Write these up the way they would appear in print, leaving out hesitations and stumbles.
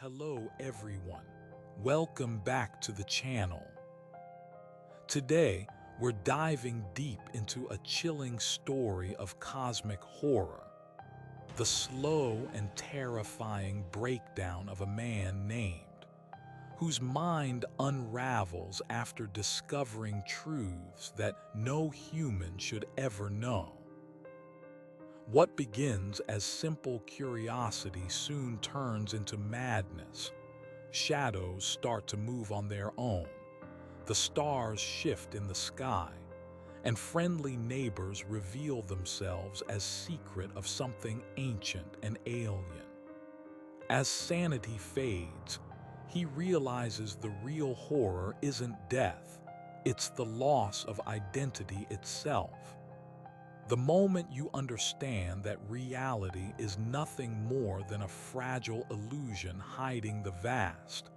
Hello everyone, welcome back to the channel. Today, we're diving deep into a chilling story of cosmic horror, the slow and terrifying breakdown of a man named, whose mind unravels after discovering truths that no human should ever know. What begins as simple curiosity soon turns into madness. Shadows start to move on their own, the stars shift in the sky, and friendly neighbors reveal themselves as secret of something ancient and alien. As sanity fades, he realizes the real horror isn't death, it's the loss of identity itself. The moment you understand that reality is nothing more than a fragile illusion hiding the vast,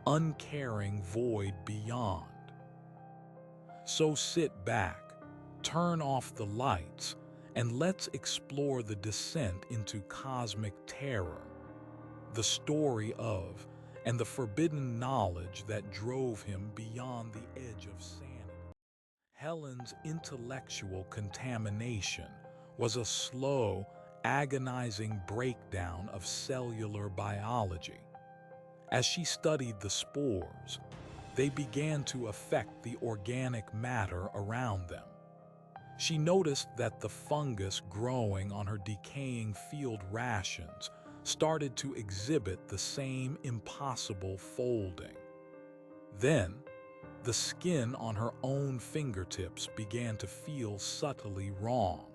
uncaring void beyond. So sit back, turn off the lights, and let's explore the descent into cosmic terror, the story of, and the forbidden knowledge that drove him beyond the edge of sanity. Helen's intellectual contamination was a slow, agonizing breakdown of cellular biology. As she studied the spores, they began to affect the organic matter around them. She noticed that the fungus growing on her decaying field rations started to exhibit the same impossible folding. Then, the skin on her own fingertips began to feel subtly wrong,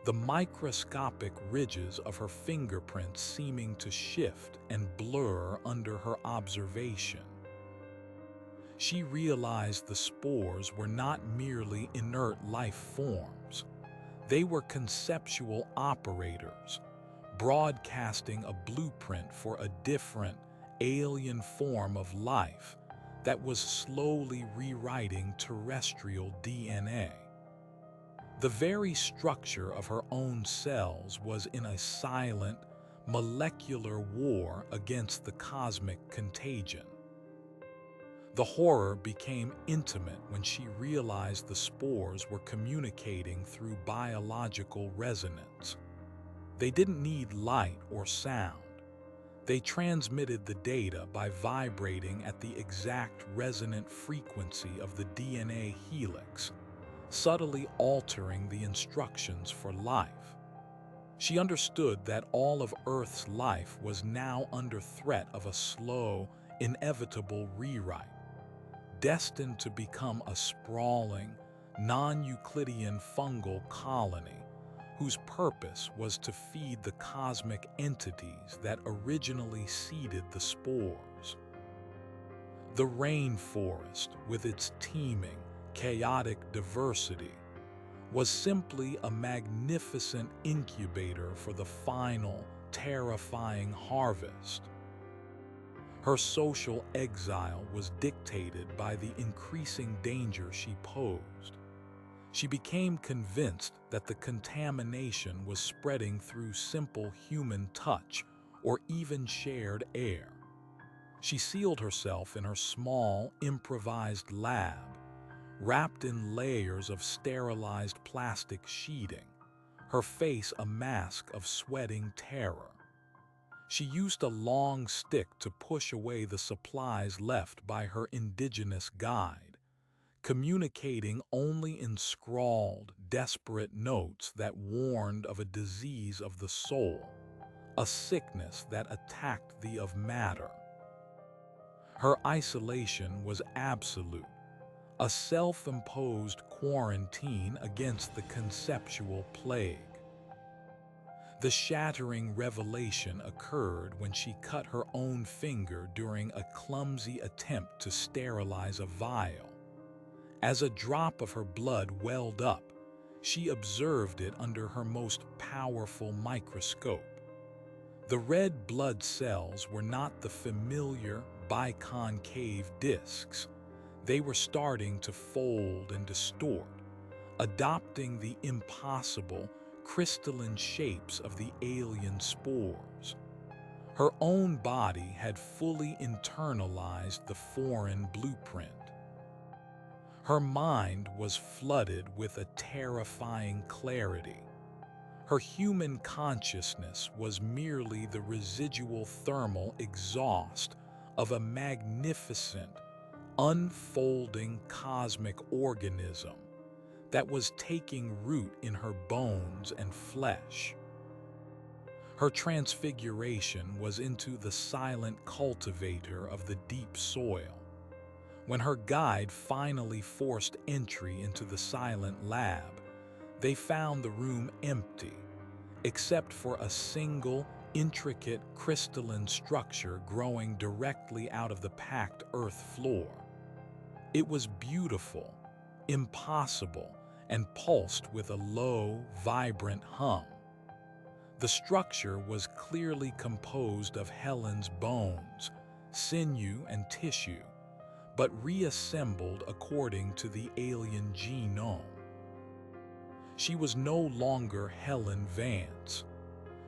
the microscopic ridges of her fingerprints seeming to shift and blur under her observation. She realized the spores were not merely inert life forms. They were conceptual operators, broadcasting a blueprint for a different, alien form of life that was slowly rewriting terrestrial DNA. The very structure of her own cells was in a silent, molecular war against the cosmic contagion. The horror became intimate when she realized the spores were communicating through biological resonance. They didn't need light or sound. They transmitted the data by vibrating at the exact resonant frequency of the DNA helix, subtly altering the instructions for life. She understood that all of Earth's life was now under threat of a slow, inevitable rewrite, destined to become a sprawling, non-Euclidean fungal colony whose purpose was to feed the cosmic entities that originally seeded the spores. The rainforest, with its teeming, chaotic diversity, was simply a magnificent incubator for the final, terrifying harvest. Her social exile was dictated by the increasing danger she posed. She became convinced that the contamination was spreading through simple human touch or even shared air. She sealed herself in her small, improvised lab, wrapped in layers of sterilized plastic sheeting, her face a mask of sweating terror. She used a long stick to push away the supplies left by her indigenous guide, communicating only in scrawled, desperate notes that warned of a disease of the soul, a sickness that attacked the of matter. Her isolation was absolute, a self-imposed quarantine against the conceptual plague. The shattering revelation occurred when she cut her own finger during a clumsy attempt to sterilize a vial. As a drop of her blood welled up, she observed it under her most powerful microscope. The red blood cells were not the familiar biconcave discs. They were starting to fold and distort, adopting the impossible, crystalline shapes of the alien spores. Her own body had fully internalized the foreign blueprint. Her mind was flooded with a terrifying clarity. Her human consciousness was merely the residual thermal exhaust of a magnificent, unfolding cosmic organism that was taking root in her bones and flesh. Her transfiguration was into the silent cultivator of the deep soil. When her guide finally forced entry into the silent lab, they found the room empty, except for a single, intricate crystalline structure growing directly out of the packed earth floor. It was beautiful, impossible, and pulsed with a low, vibrant hum. The structure was clearly composed of Helen's bones, sinew, and tissue, but reassembled according to the alien genome. She was no longer Helen Vance.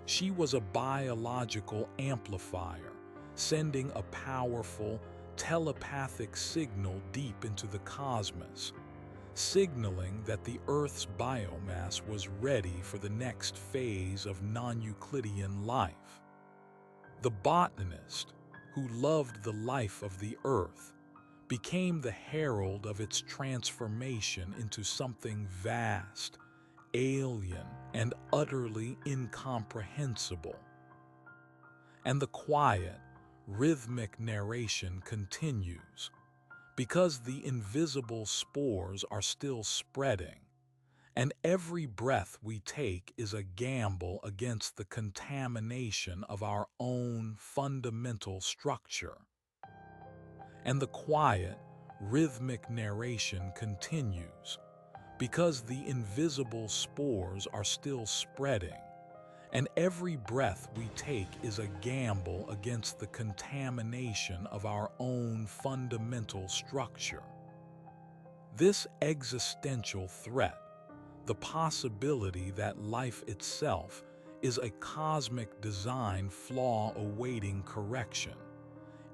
She was a biological amplifier, sending a powerful, telepathic signal deep into the cosmos, signaling that the Earth's biomass was ready for the next phase of non-Euclidean life. The botanist, who loved the life of the Earth, became the herald of its transformation into something vast, alien, and utterly incomprehensible. And the quiet, rhythmic narration continues, because the invisible spores are still spreading, and every breath we take is a gamble against the contamination of our own fundamental structure. And the quiet, rhythmic narration continues, because the invisible spores are still spreading, and every breath we take is a gamble against the contamination of our own fundamental structure. This existential threat, the possibility that life itself is a cosmic design flaw awaiting correction,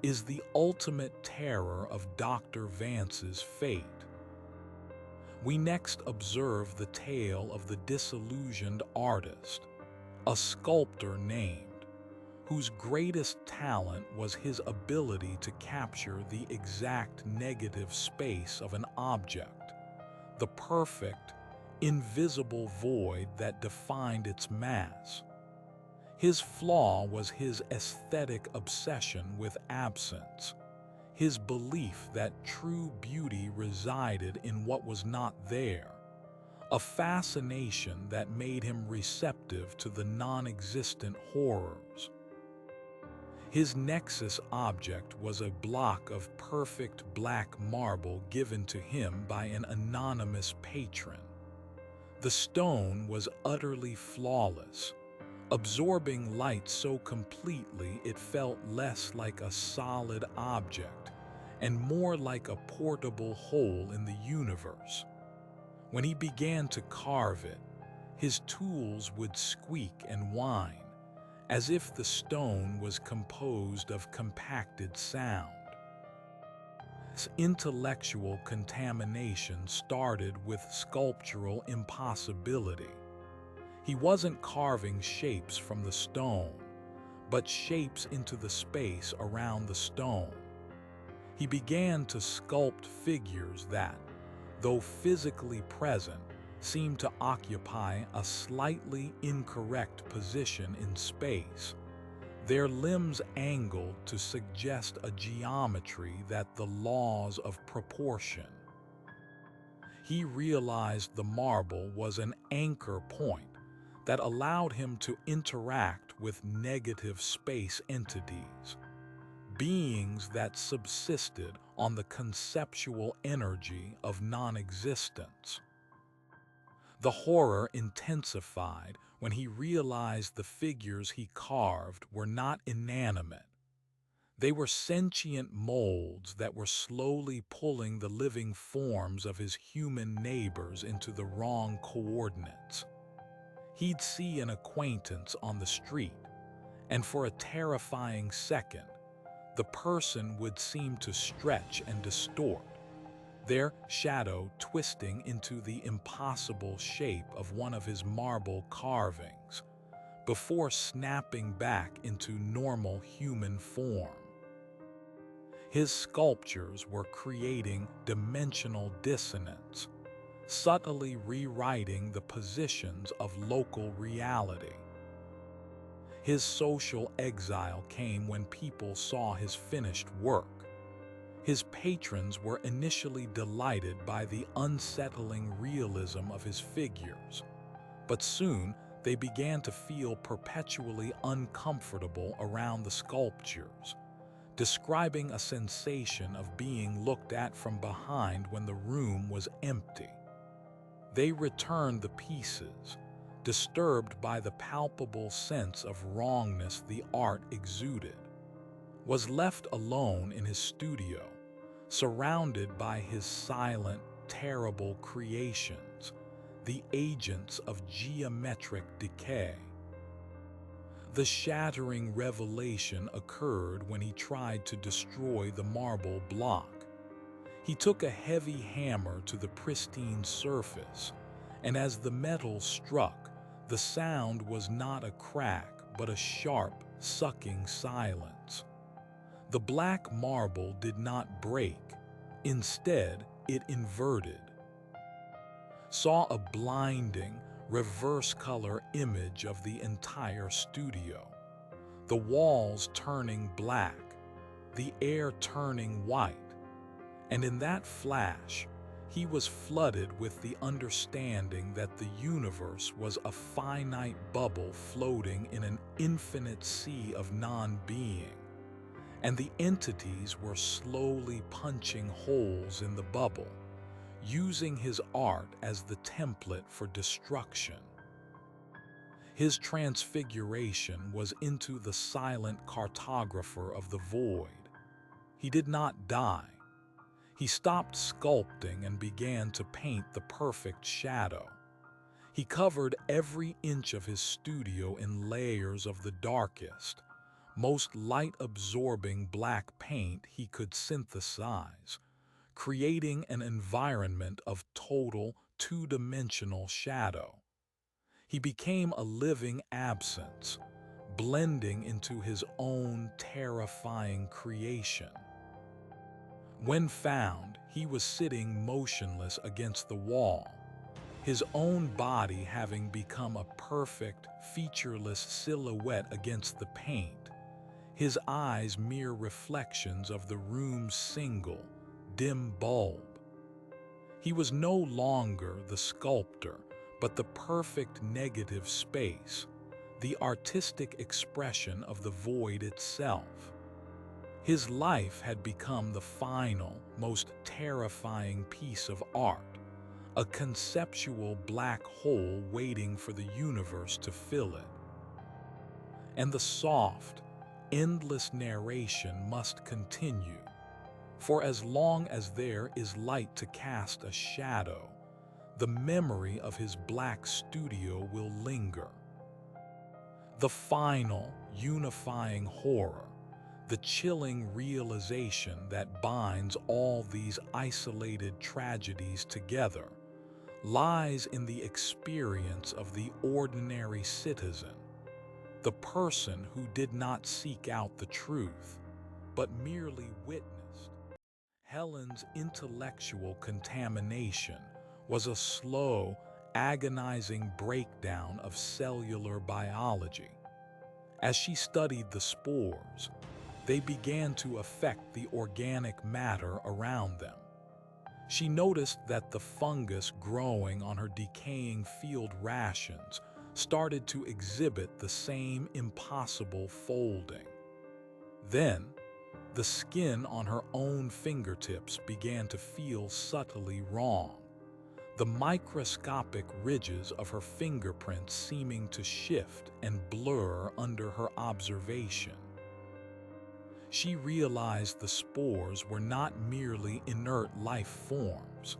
is the ultimate terror of Dr. Vance's fate. We next observe the tale of the disillusioned artist, a sculptor named, whose greatest talent was his ability to capture the exact negative space of an object, the perfect, invisible void that defined its mass. His flaw was his aesthetic obsession with absence, his belief that true beauty resided in what was not there, a fascination that made him receptive to the non-existent horrors. His nexus object was a block of perfect black marble given to him by an anonymous patron. The stone was utterly flawless, absorbing light so completely it felt less like a solid object and more like a portable hole in the universe. When he began to carve it, his tools would squeak and whine, as if the stone was composed of compacted sound. This intellectual contamination started with sculptural impossibility. He wasn't carving shapes from the stone, but shapes into the space around the stone. He began to sculpt figures that, though physically present, seemed to occupy a slightly incorrect position in space, their limbs angled to suggest a geometry that the laws of proportion. He realized the marble was an anchor point that allowed him to interact with negative space entities, beings that subsisted on the conceptual energy of non-existence. The horror intensified when he realized the figures he carved were not inanimate. They were sentient molds that were slowly pulling the living forms of his human neighbors into the wrong coordinates. He'd see an acquaintance on the street, and for a terrifying second, the person would seem to stretch and distort, their shadow twisting into the impossible shape of one of his marble carvings, before snapping back into normal human form. His sculptures were creating dimensional dissonance, subtly rewriting the positions of local reality. His social exile came when people saw his finished work. His patrons were initially delighted by the unsettling realism of his figures, but soon they began to feel perpetually uncomfortable around the sculptures, describing a sensation of being looked at from behind when the room was empty. They returned the pieces, disturbed by the palpable sense of wrongness the art exuded, was left alone in his studio, surrounded by his silent, terrible creations, the agents of geometric decay. The shattering revelation occurred when he tried to destroy the marble block. He took a heavy hammer to the pristine surface, and as the metal struck, the sound was not a crack but a sharp, sucking silence. The black marble did not break. Instead, it inverted. Saw a blinding, reverse-color image of the entire studio. The walls turning black, the air turning white, and in that flash, he was flooded with the understanding that the universe was a finite bubble floating in an infinite sea of non-being, and the entities were slowly punching holes in the bubble, using his art as the template for destruction. His transfiguration was into the silent cartographer of the void. He did not die. He stopped sculpting and began to paint the perfect shadow. He covered every inch of his studio in layers of the darkest, most light-absorbing black paint he could synthesize, creating an environment of total, two-dimensional shadow. He became a living absence, blending into his own terrifying creation. When found, he was sitting motionless against the wall, his own body having become a perfect, featureless silhouette against the paint, his eyes mere reflections of the room's single, dim bulb. He was no longer the sculptor, but the perfect negative space, the artistic expression of the void itself. His life had become the final, most terrifying piece of art, a conceptual black hole waiting for the universe to fill it. And the soft, endless narration must continue, for as long as there is light to cast a shadow, the memory of his black studio will linger. The final, unifying horror, the chilling realization that binds all these isolated tragedies together, lies in the experience of the ordinary citizen, the person who did not seek out the truth, but merely witnessed. Helen's intellectual contamination was a slow, agonizing breakdown of cellular biology. As she studied the spores, they began to affect the organic matter around them. She noticed that the fungus growing on her decaying field rations started to exhibit the same impossible folding. Then, the skin on her own fingertips began to feel subtly wrong, the microscopic ridges of her fingerprints seeming to shift and blur under her observation. She realized the spores were not merely inert life forms.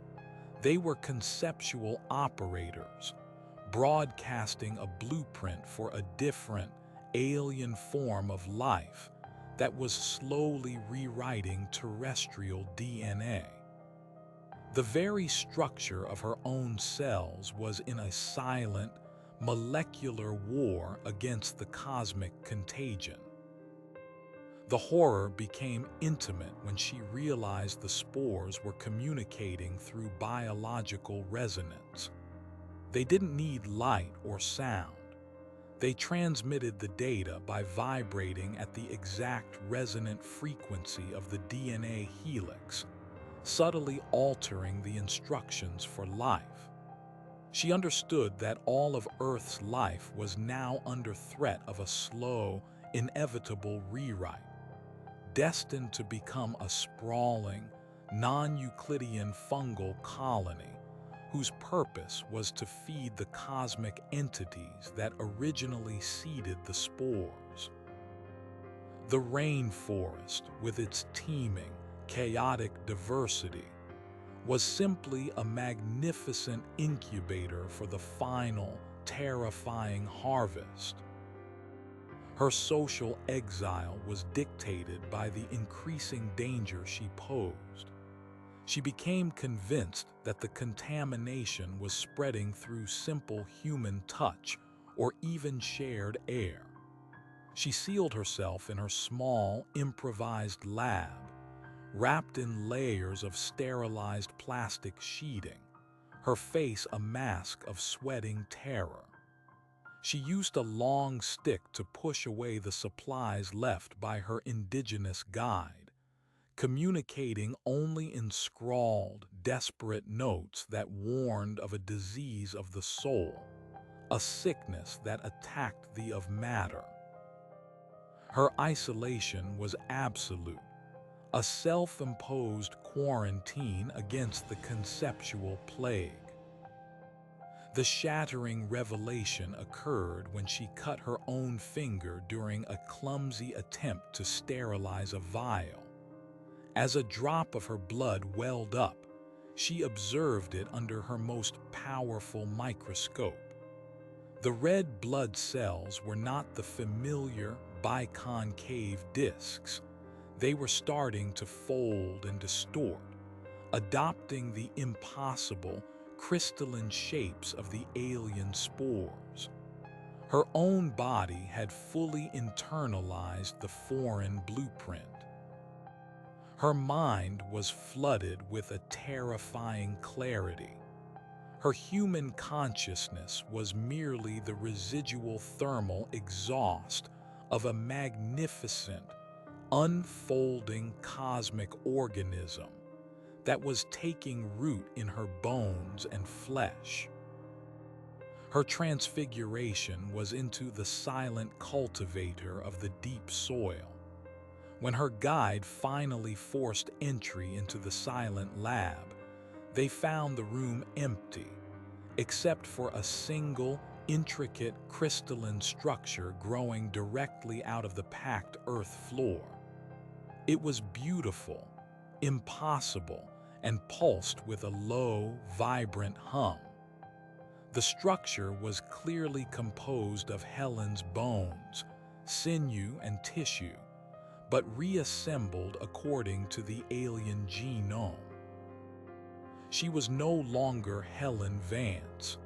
They were conceptual operators, broadcasting a blueprint for a different, alien form of life that was slowly rewriting terrestrial DNA. The very structure of her own cells was in a silent, molecular war against the cosmic contagion. The horror became intimate when she realized the spores were communicating through biological resonance. They didn't need light or sound. They transmitted the data by vibrating at the exact resonant frequency of the DNA helix, subtly altering the instructions for life. She understood that all of Earth's life was now under threat of a slow, inevitable rewrite, destined to become a sprawling, non-Euclidean fungal colony whose purpose was to feed the cosmic entities that originally seeded the spores. The rainforest, with its teeming, chaotic diversity, was simply a magnificent incubator for the final, terrifying harvest. Her social exile was dictated by the increasing danger she posed. She became convinced that the contamination was spreading through simple human touch or even shared air. She sealed herself in her small, improvised lab, wrapped in layers of sterilized plastic sheeting, her face a mask of sweating terror. She used a long stick to push away the supplies left by her indigenous guide, communicating only in scrawled, desperate notes that warned of a disease of the soul, a sickness that attacked the of matter. Her isolation was absolute, a self-imposed quarantine against the conceptual plague. The shattering revelation occurred when she cut her own finger during a clumsy attempt to sterilize a vial. As a drop of her blood welled up, she observed it under her most powerful microscope. The red blood cells were not the familiar biconcave discs. They were starting to fold and distort, adopting the impossible, crystalline shapes of the alien spores. Her own body had fully internalized the foreign blueprint. Her mind was flooded with a terrifying clarity. Her human consciousness was merely the residual thermal exhaust of a magnificent, unfolding cosmic organism that was taking root in her bones and flesh. Her transfiguration was into the silent cultivator of the deep soil. When her guide finally forced entry into the silent lab, they found the room empty, except for a single, intricate crystalline structure growing directly out of the packed earth floor. It was beautiful, impossible, and pulsed with a low, vibrant hum. The structure was clearly composed of Helen's bones, sinew, and tissue, but reassembled according to the alien genome. She was no longer Helen Vance.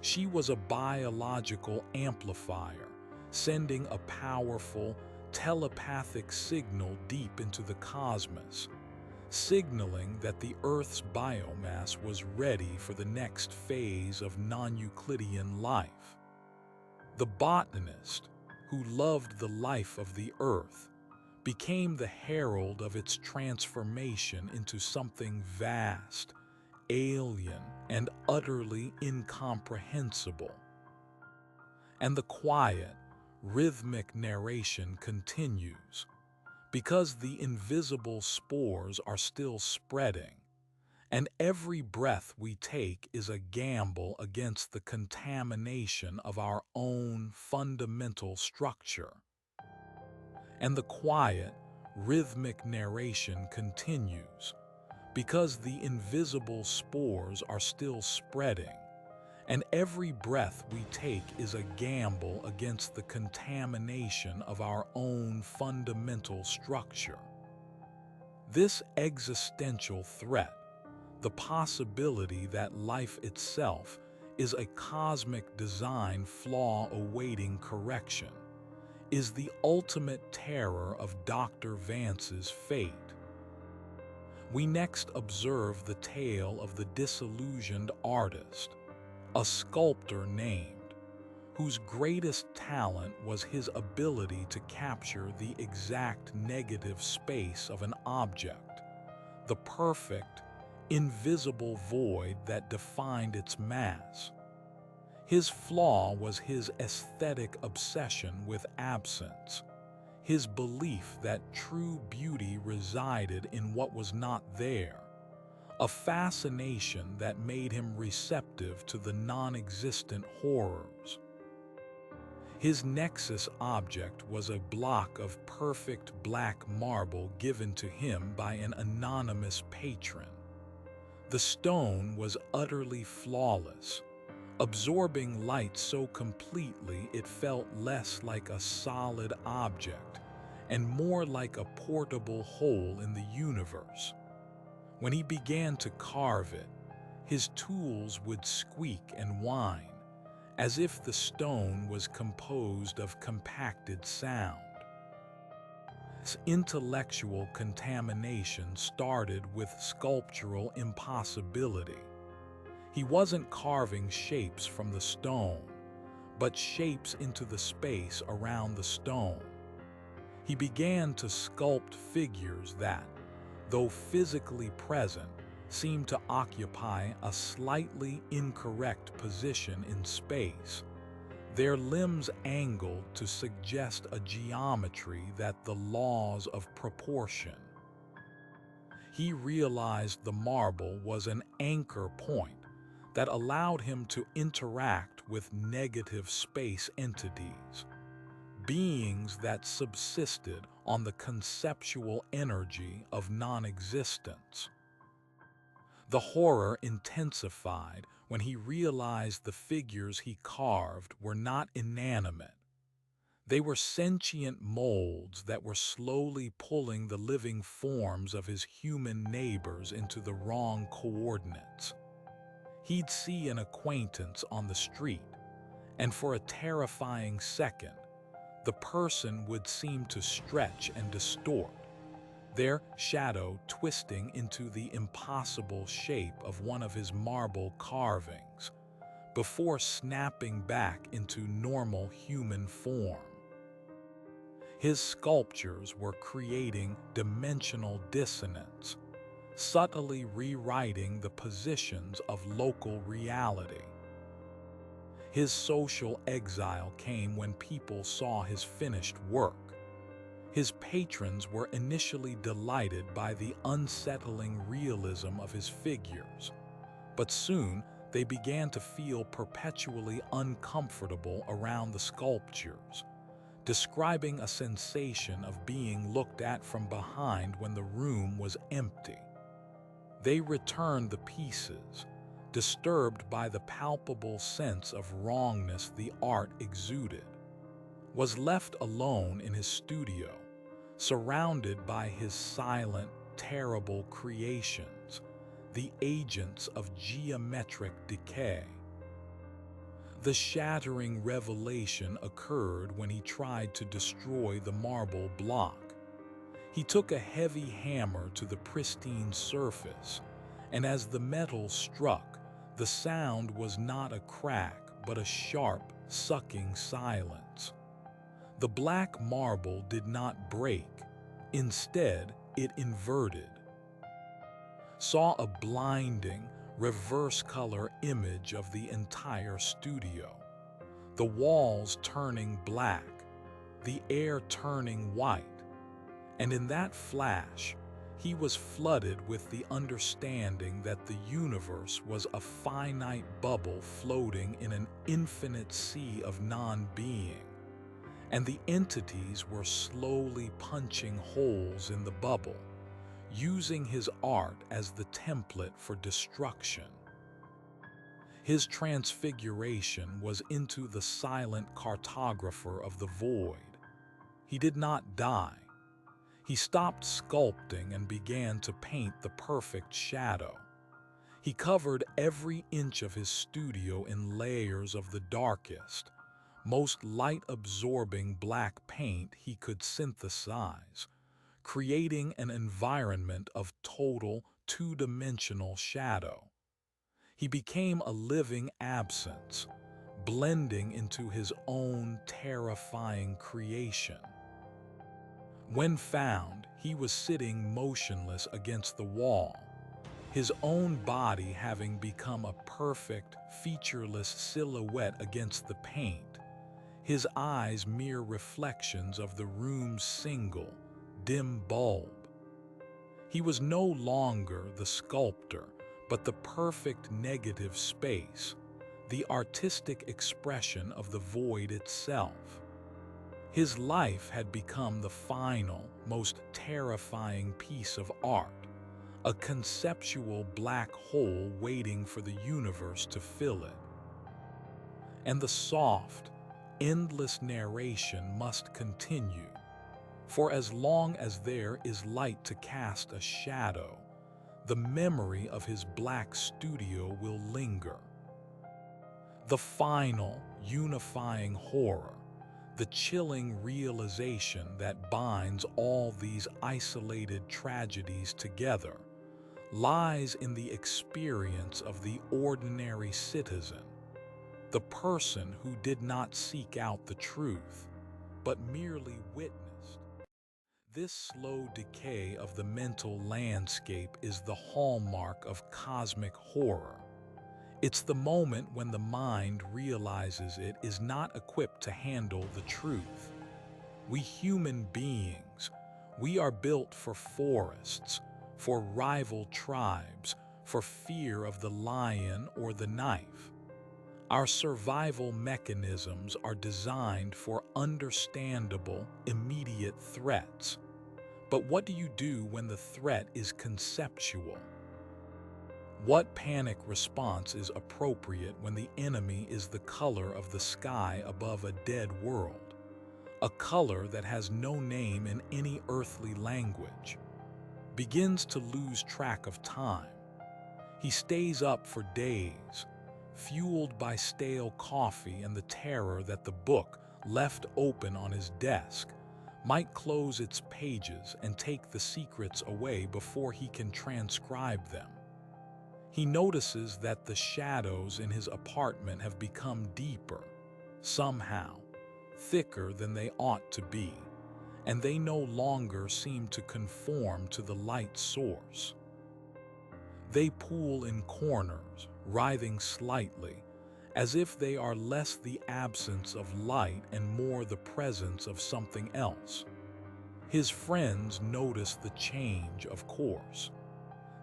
She was a biological amplifier, sending a powerful, telepathic signal deep into the cosmos, signaling that the Earth's biomass was ready for the next phase of non-Euclidean life. The botanist, who loved the life of the Earth, became the herald of its transformation into something vast, alien, and utterly incomprehensible. And the quiet, rhythmic narration continues, because the invisible spores are still spreading, and every breath we take is a gamble against the contamination of our own fundamental structure. And the quiet, rhythmic narration continues, because the invisible spores are still spreading, and every breath we take is a gamble against the contamination of our own fundamental structure. This existential threat, the possibility that life itself is a cosmic design flaw awaiting correction, is the ultimate terror of Dr. Vance's fate. We next observe the tale of the disillusioned artist, a sculptor named, whose greatest talent was his ability to capture the exact negative space of an object, the perfect, invisible void that defined its mass. His flaw was his aesthetic obsession with absence, his belief that true beauty resided in what was not there, a fascination that made him receptive to the non-existent horrors. His nexus object was a block of perfect black marble given to him by an anonymous patron. The stone was utterly flawless, absorbing light so completely it felt less like a solid object and more like a portable hole in the universe. When he began to carve it, his tools would squeak and whine, as if the stone was composed of compacted sound. This intellectual contamination started with sculptural impossibility. He wasn't carving shapes from the stone, but shapes into the space around the stone. He began to sculpt figures that, though physically present, seemed to occupy a slightly incorrect position in space, their limbs angled to suggest a geometry that the laws of proportion. He realized the marble was an anchor point that allowed him to interact with negative space entities, beings that subsisted on the conceptual energy of non-existence. The horror intensified when he realized the figures he carved were not inanimate. They were sentient molds that were slowly pulling the living forms of his human neighbors into the wrong coordinates. He'd see an acquaintance on the street, and for a terrifying second, the person would seem to stretch and distort, their shadow twisting into the impossible shape of one of his marble carvings, before snapping back into normal human form. His sculptures were creating dimensional dissonance, subtly rewriting the positions of local reality. His social exile came when people saw his finished work. His patrons were initially delighted by the unsettling realism of his figures, but soon they began to feel perpetually uncomfortable around the sculptures, describing a sensation of being looked at from behind when the room was empty. They returned the pieces, disturbed by the palpable sense of wrongness the art exuded, was left alone in his studio, surrounded by his silent, terrible creations, the agents of geometric decay. The shattering revelation occurred when he tried to destroy the marble block. He took a heavy hammer to the pristine surface, and as the metal struck, the sound was not a crack but a sharp, sucking silence. The black marble did not break. Instead, it inverted. Saw a blinding, reverse-color image of the entire studio. The walls turning black, the air turning white. And in that flash, he was flooded with the understanding that the universe was a finite bubble floating in an infinite sea of non-being, and the entities were slowly punching holes in the bubble, using his art as the template for destruction. His transfiguration was into the silent cartographer of the void. He did not die. He stopped sculpting and began to paint the perfect shadow. He covered every inch of his studio in layers of the darkest, most light-absorbing black paint he could synthesize, creating an environment of total two-dimensional shadow. He became a living absence, blending into his own terrifying creation. When found, he was sitting motionless against the wall, his own body having become a perfect, featureless silhouette against the paint, his eyes mere reflections of the room's single, dim bulb. He was no longer the sculptor, but the perfect negative space, the artistic expression of the void itself. His life had become the final, most terrifying piece of art, a conceptual black hole waiting for the universe to fill it. And the soft, endless narration must continue, for as long as there is light to cast a shadow, the memory of his black studio will linger. The final, unifying horror, the chilling realization that binds all these isolated tragedies together, lies in the experience of the ordinary citizen, the person who did not seek out the truth, but merely witnessed. This slow decay of the mental landscape is the hallmark of cosmic horror. It's the moment when the mind realizes it is not equipped to handle the truth. We human beings, we are built for forests, for rival tribes, for fear of the lion or the knife. Our survival mechanisms are designed for understandable, immediate threats. But what do you do when the threat is conceptual? What panic response is appropriate when the enemy is the color of the sky above a dead world, a color that has no name in any earthly language? Begins to lose track of time. He stays up for days, fueled by stale coffee and the terror that the book, left open on his desk, might close its pages and take the secrets away before he can transcribe them. He notices that the shadows in his apartment have become deeper, somehow, thicker than they ought to be, and they no longer seem to conform to the light source. They pool in corners, writhing slightly, as if they are less the absence of light and more the presence of something else. His friends notice the change, of course.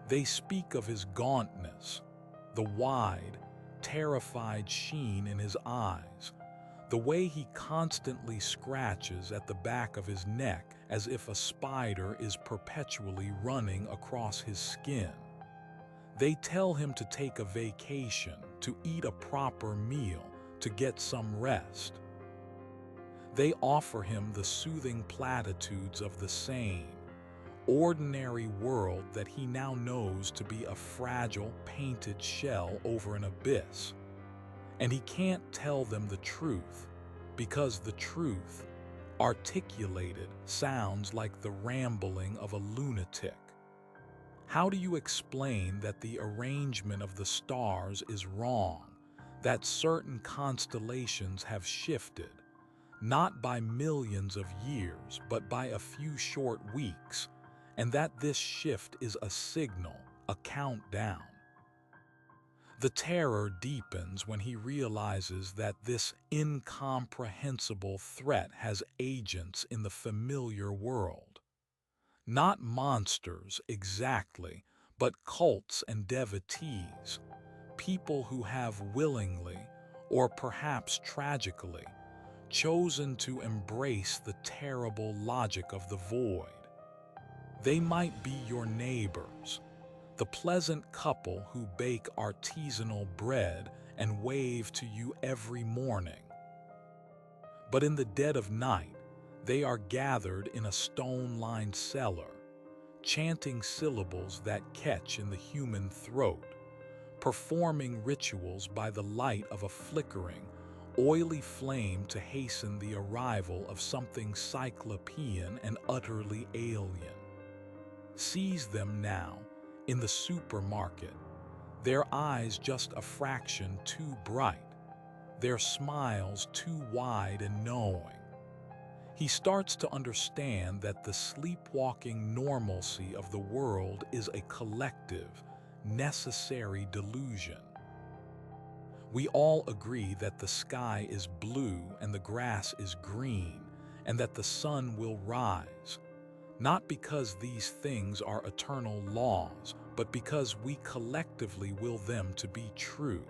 They speak of his gauntness, the wide, terrified sheen in his eyes, the way he constantly scratches at the back of his neck as if a spider is perpetually running across his skin. They tell him to take a vacation, to eat a proper meal, to get some rest. They offer him the soothing platitudes of the sane, ordinary world that he now knows to be a fragile, painted shell over an abyss. And he can't tell them the truth, because the truth, articulated, sounds like the rambling of a lunatic. How do you explain that the arrangement of the stars is wrong, that certain constellations have shifted, not by millions of years, but by a few short weeks, and that this shift is a signal, a countdown? The terror deepens when he realizes that this incomprehensible threat has agents in the familiar world. Not monsters exactly, but cults and devotees, people who have willingly, or perhaps tragically, chosen to embrace the terrible logic of the void. They might be your neighbors, the pleasant couple who bake artisanal bread and wave to you every morning. But in the dead of night, they are gathered in a stone-lined cellar, chanting syllables that catch in the human throat, performing rituals by the light of a flickering, oily flame to hasten the arrival of something cyclopean and utterly alien. Seize them now, in the supermarket, their eyes just a fraction too bright, their smiles too wide and knowing. He starts to understand that the sleepwalking normalcy of the world is a collective, necessary delusion. We all agree that the sky is blue and the grass is green, and that the sun will rise, not because these things are eternal laws, but because we collectively will them to be true,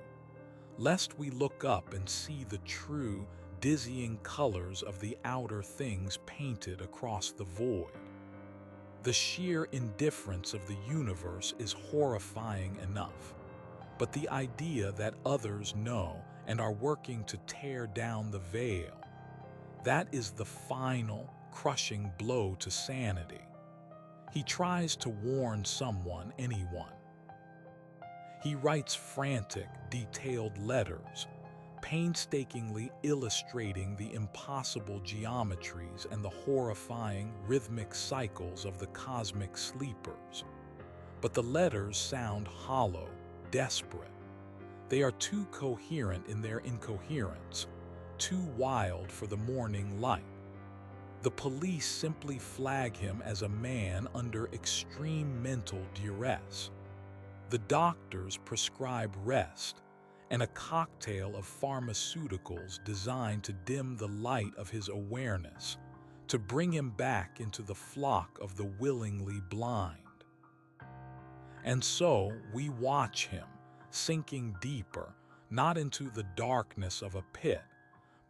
lest we look up and see the true, dizzying colors of the outer things painted across the void. The sheer indifference of the universe is horrifying enough, but the idea that others know and are working to tear down the veil, that is the final, crushing blow to sanity. He tries to warn someone, anyone. He writes frantic, detailed letters, painstakingly illustrating the impossible geometries and the horrifying rhythmic cycles of the cosmic sleepers. But the letters sound hollow, desperate. They are too coherent in their incoherence, too wild for the morning light. The police simply flag him as a man under extreme mental duress. The doctors prescribe rest and a cocktail of pharmaceuticals designed to dim the light of his awareness, to bring him back into the flock of the willingly blind. And so we watch him, sinking deeper, not into the darkness of a pit,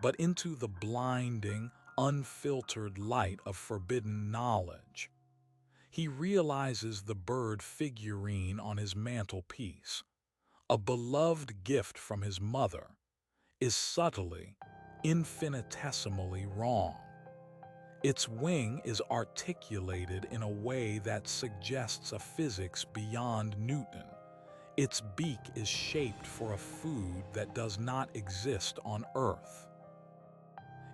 but into the blinding, unfiltered light of forbidden knowledge. He realizes the bird figurine on his mantelpiece, a beloved gift from his mother, is subtly, infinitesimally wrong. Its wing is articulated in a way that suggests a physics beyond Newton. Its beak is shaped for a food that does not exist on Earth.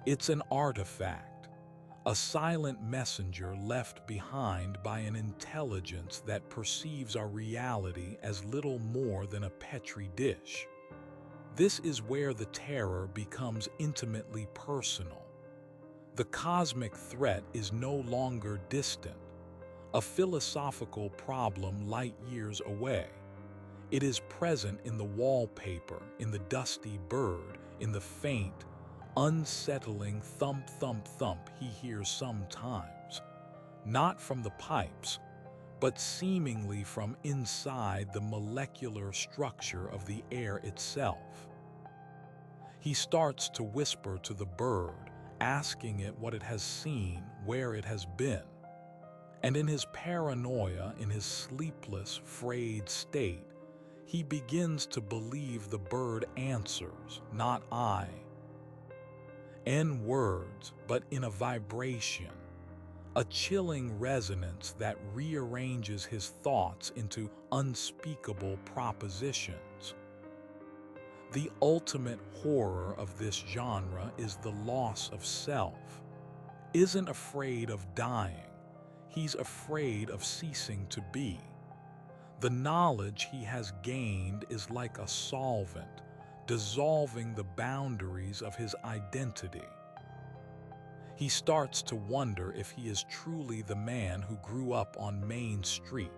It's an artifact, a silent messenger left behind by an intelligence that perceives our reality as little more than a petri dish. This is where the terror becomes intimately personal. The cosmic threat is no longer distant, a philosophical problem light years away. It is present in the wallpaper, in the dusty bird, in the faint, unsettling thump, thump, thump he hears sometimes, not from the pipes, but seemingly from inside the molecular structure of the air itself. He starts to whisper to the bird, asking it what it has seen, where it has been. And in his paranoia, in his sleepless, frayed state, he begins to believe the bird answers, not I. In words, but in a vibration, a chilling resonance that rearranges his thoughts into unspeakable propositions. The ultimate horror of this genre is the loss of self. Isn't afraid of dying, he's afraid of ceasing to be. The knowledge he has gained is like a solvent, dissolving the boundaries of his identity. He starts to wonder if he is truly the man who grew up on Main Street,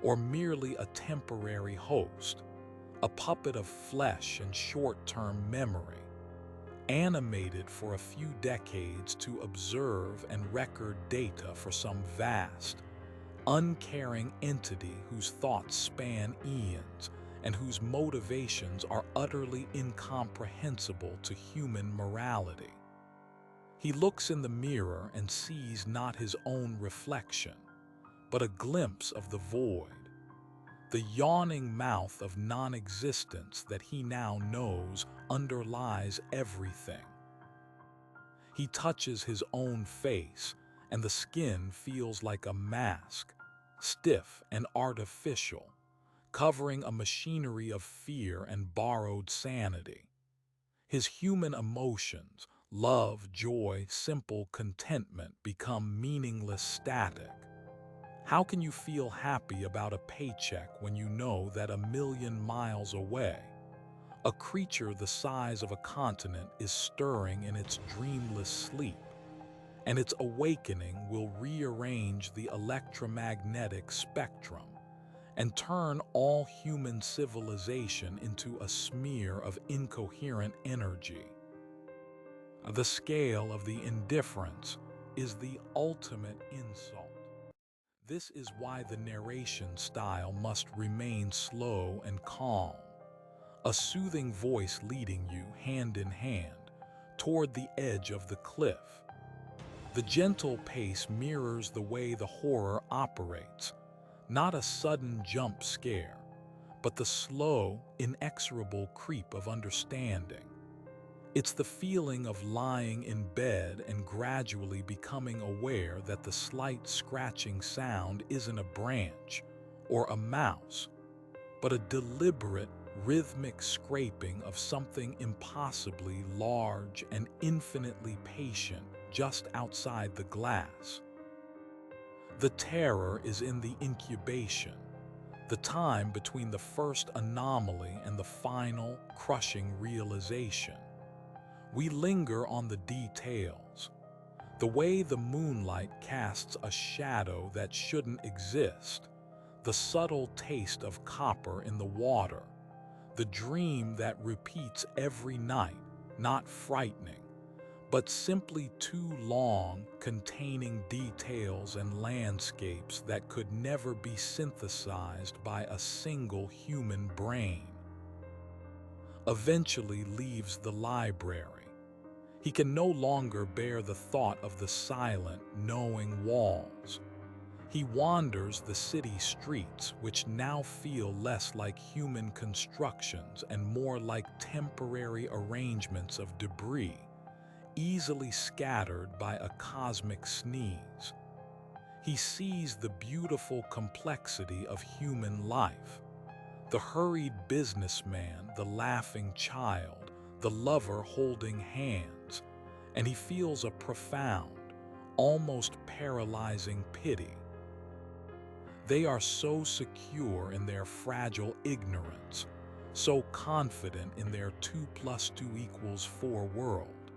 or merely a temporary host, a puppet of flesh and short-term memory, animated for a few decades to observe and record data for some vast, uncaring entity whose thoughts span eons and whose motivations are utterly incomprehensible to human morality. He looks in the mirror and sees not his own reflection, but a glimpse of the void. the yawning mouth of non-existence that he now knows underlies everything. He touches his own face, and the skin feels like a mask, stiff and artificial, covering a machinery of fear and borrowed sanity. His human emotions, love, joy, simple contentment, become meaningless static. How can you feel happy about a paycheck when you know that 1,000,000 miles away, a creature the size of a continent is stirring in its dreamless sleep, and its awakening will rearrange the electromagnetic spectrum and turn all human civilization into a smear of incoherent energy? The scale of the indifference is the ultimate insult. This is why the narration style must remain slow and calm, a soothing voice leading you hand in hand toward the edge of the cliff. The gentle pace mirrors the way the horror operates, not a sudden jump scare, but the slow, inexorable creep of understanding. It's the feeling of lying in bed and gradually becoming aware that the slight scratching sound isn't a branch or a mouse, but a deliberate, rhythmic scraping of something impossibly large and infinitely patient just outside the glass. The terror is in the incubation, the time between the first anomaly and the final, crushing realization. We linger on the details, the way the moonlight casts a shadow that shouldn't exist, the subtle taste of copper in the water, the dream that repeats every night, not frightening, but simply too long, containing details and landscapes that could never be synthesized by a single human brain. Eventually leaves the library. He can no longer bear the thought of the silent, knowing walls. He wanders the city streets, which now feel less like human constructions and more like temporary arrangements of debris, easily scattered by a cosmic sneeze. He sees the beautiful complexity of human life, the hurried businessman, the laughing child, the lover holding hands, and he feels a profound, almost paralyzing pity. They are so secure in their fragile ignorance, so confident in their 2 + 2 = 4 world.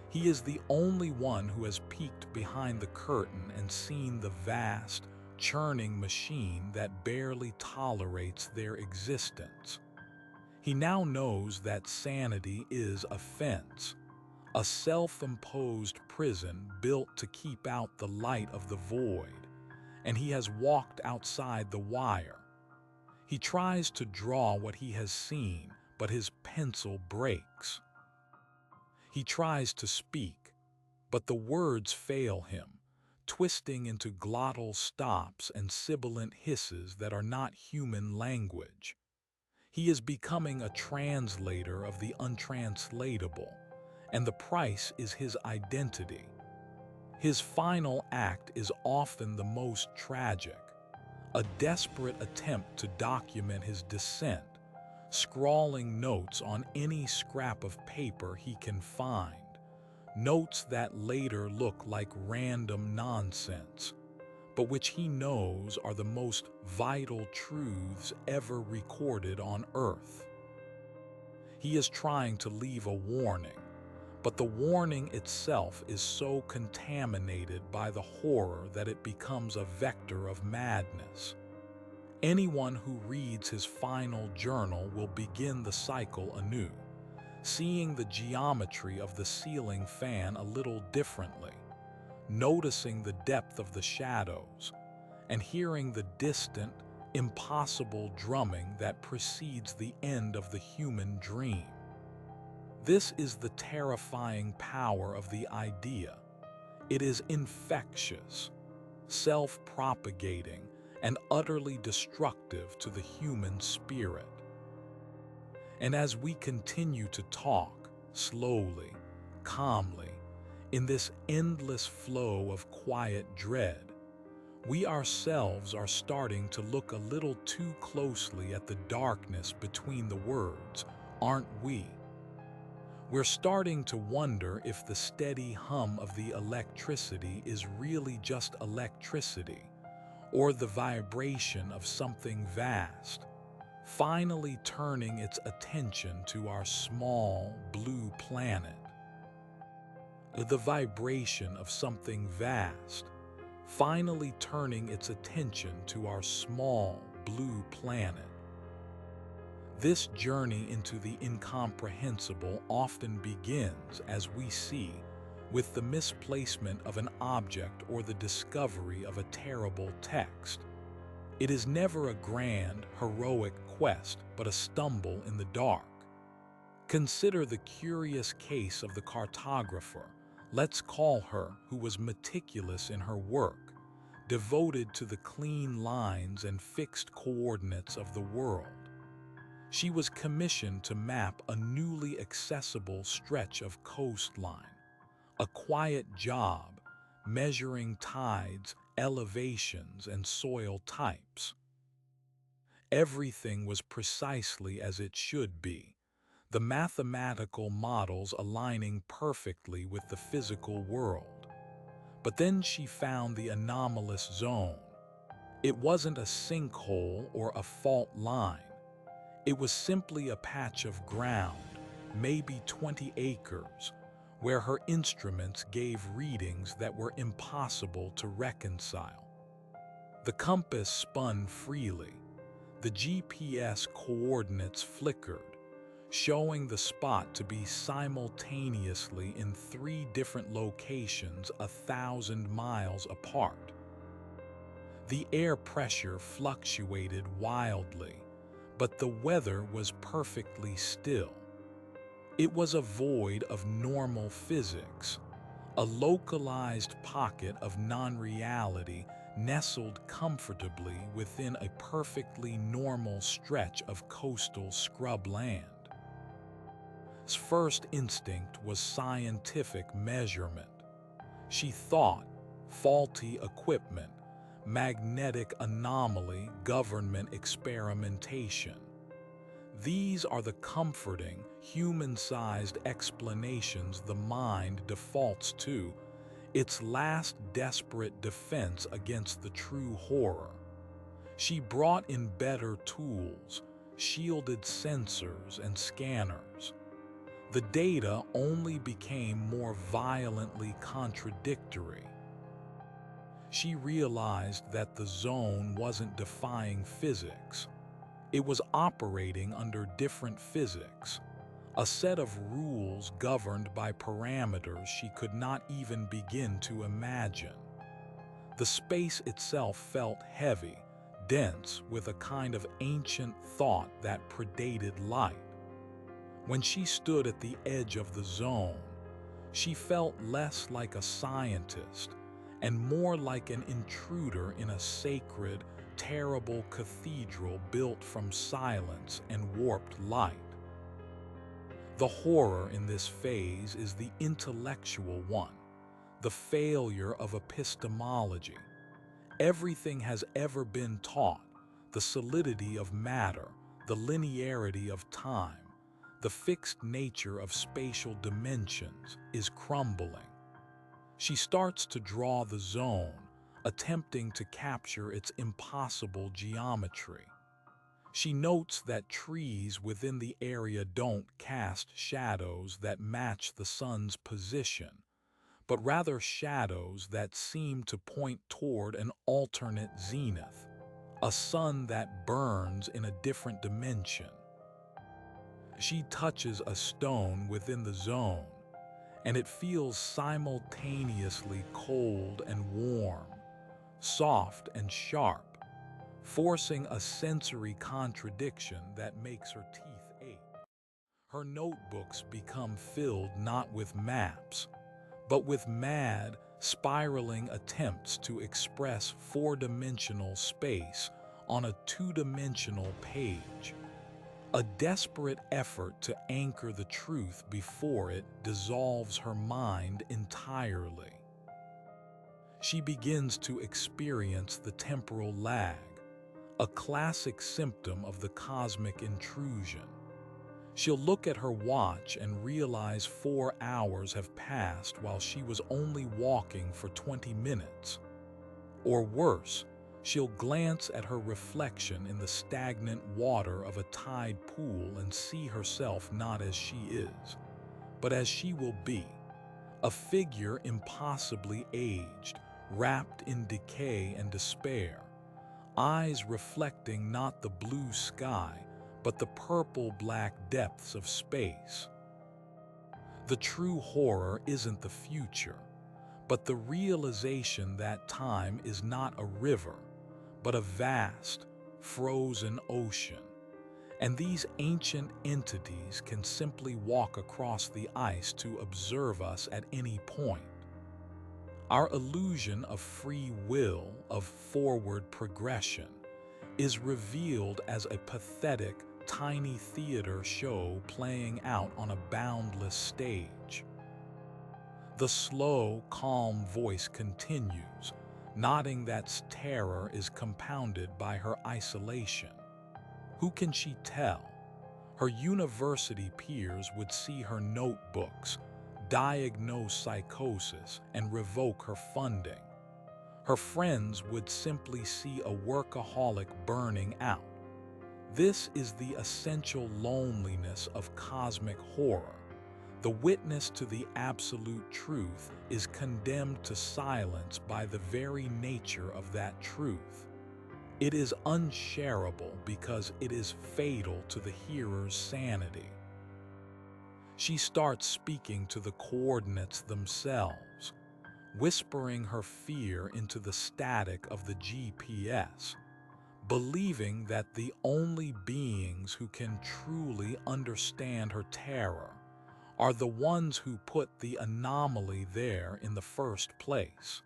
He is the only one who has peeked behind the curtain and seen the vast, churning machine that barely tolerates their existence. He now knows that sanity is a fence, a self-imposed prison built to keep out the light of the void, and he has walked outside the wire. He tries to draw what he has seen, but his pencil breaks. He tries to speak, but the words fail him, twisting into glottal stops and sibilant hisses that are not human language. He is becoming a translator of the untranslatable, and the price is his identity. His final act is often the most tragic, a desperate attempt to document his descent, scrawling notes on any scrap of paper he can find, notes that later look like random nonsense, but which he knows are the most vital truths ever recorded on Earth. He is trying to leave a warning, but the warning itself is so contaminated by the horror that it becomes a vector of madness. Anyone who reads his final journal will begin the cycle anew, seeing the geometry of the ceiling fan a little differently, noticing the depth of the shadows, and hearing the distant, impossible drumming that precedes the end of the human dream. This is the terrifying power of the idea. It is infectious, self-propagating, and utterly destructive to the human spirit. And as we continue to talk, slowly, calmly, in this endless flow of quiet dread, we ourselves are starting to look a little too closely at the darkness between the words, aren't we? We're starting to wonder if the steady hum of the electricity is really just electricity, or the vibration of something vast, finally turning its attention to our small blue planet. The vibration of something vast, finally turning its attention to our small blue planet. This journey into the incomprehensible often begins, as we see, with the misplacement of an object or the discovery of a terrible text. It is never a grand, heroic quest, but a stumble in the dark. Consider the curious case of the cartographer, let's call her, who was meticulous in her work, devoted to the clean lines and fixed coordinates of the world. She was commissioned to map a newly accessible stretch of coastline, a quiet job measuring tides, elevations, and soil types. Everything was precisely as it should be, the mathematical models aligning perfectly with the physical world. But then she found the anomalous zone. It wasn't a sinkhole or a fault line. It was simply a patch of ground, maybe 20 acres, where her instruments gave readings that were impossible to reconcile. The compass spun freely. The GPS coordinates flickered, showing the spot to be simultaneously in 3 different locations 1,000 miles apart. The air pressure fluctuated wildly, but the weather was perfectly still. It was a void of normal physics, a localized pocket of non-reality nestled comfortably within a perfectly normal stretch of coastal scrubland. His first instinct was scientific measurement. She thought faulty equipment, magnetic anomaly, government experimentation. These are the comforting, human-sized explanations the mind defaults to, its last desperate defense against the true horror. She brought in better tools, shielded sensors and scanners. The data only became more violently contradictory. She realized that the zone wasn't defying physics. It was operating under different physics, a set of rules governed by parameters she could not even begin to imagine. The space itself felt heavy, dense with a kind of ancient thought that predated light. When she stood at the edge of the zone, she felt less like a scientist and more like an intruder in a sacred, terrible cathedral built from silence and warped light. The horror in this phase is the intellectual one, the failure of epistemology. Everything has ever been taught, the solidity of matter, the linearity of time, the fixed nature of spatial dimensions, is crumbling. She starts to draw the zone, attempting to capture its impossible geometry. She notes that trees within the area don't cast shadows that match the sun's position, but rather shadows that seem to point toward an alternate zenith, a sun that burns in a different dimension. She touches a stone within the zone, and it feels simultaneously cold and warm, soft and sharp, forcing a sensory contradiction that makes her teeth ache. Her notebooks become filled not with maps, but with mad, spiraling attempts to express four-dimensional space on a two-dimensional page, a desperate effort to anchor the truth before it dissolves her mind entirely. She begins to experience the temporal lag, a classic symptom of the cosmic intrusion. She'll look at her watch and realize 4 hours have passed while she was only walking for 20 minutes. Or worse, she'll glance at her reflection in the stagnant water of a tide pool and see herself not as she is, but as she will be, a figure impossibly aged, wrapped in decay and despair, eyes reflecting not the blue sky, but the purple-black depths of space. The true horror isn't the future, but the realization that time is not a river, but a vast, frozen ocean, and these ancient entities can simply walk across the ice to observe us at any point. Our illusion of free will, of forward progression, is revealed as a pathetic, tiny theater show playing out on a boundless stage. The slow, calm voice continues, nodding that terror is compounded by her isolation. Who can she tell? Her university peers would see her notebooks, diagnose psychosis, and revoke her funding. Her friends would simply see a workaholic burning out. This is the essential loneliness of cosmic horror. The witness to the absolute truth is condemned to silence by the very nature of that truth. It is unshareable because it is fatal to the hearer's sanity. She starts speaking to the coordinates themselves, whispering her fear into the static of the GPS, believing that the only beings who can truly understand her terror are the ones who put the anomaly there in the first place.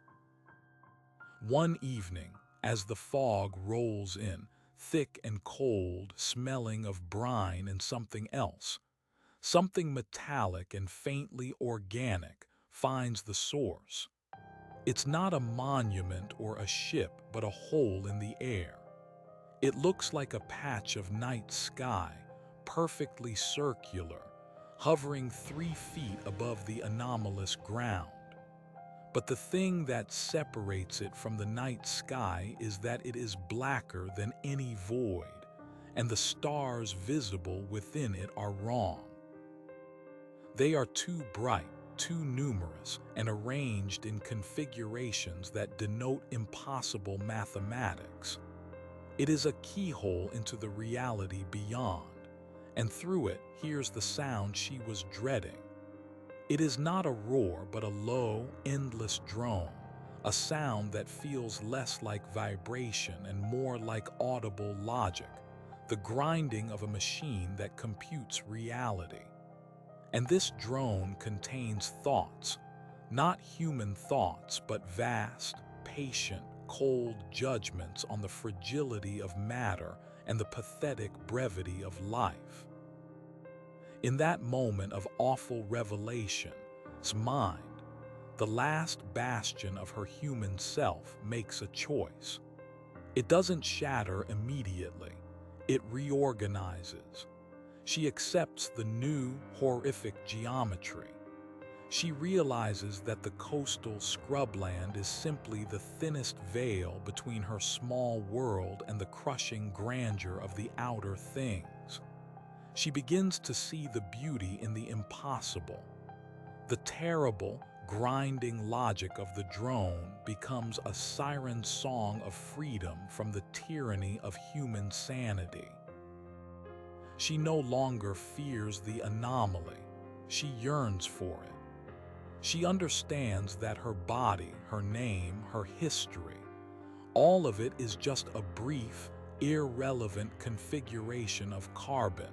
One evening, as the fog rolls in, thick and cold, smelling of brine and something else, something metallic and faintly organic finds the source. It's not a monument or a ship, but a hole in the air. It looks like a patch of night sky, perfectly circular, hovering 3 feet above the anomalous ground. But the thing that separates it from the night sky is that it is blacker than any void, and the stars visible within it are wrong. They are too bright, too numerous, and arranged in configurations that denote impossible mathematics. It is a keyhole into the reality beyond, and through it hears the sound she was dreading. It is not a roar, but a low, endless drone, a sound that feels less like vibration and more like audible logic, the grinding of a machine that computes reality. And this drone contains thoughts, not human thoughts, but vast, patient, cold judgments on the fragility of matter and the pathetic brevity of life. In that moment of awful revelation's mind, the last bastion of her human self makes a choice. It doesn't shatter immediately. It reorganizes. She accepts the new, horrific geometry. She realizes that the coastal scrubland is simply the thinnest veil between her small world and the crushing grandeur of the outer things. She begins to see the beauty in the impossible. The terrible, grinding logic of the drone becomes a siren song of freedom from the tyranny of human sanity. She no longer fears the anomaly. She yearns for it. She understands that her body, her name, her history, all of it is just a brief, irrelevant configuration of carbon.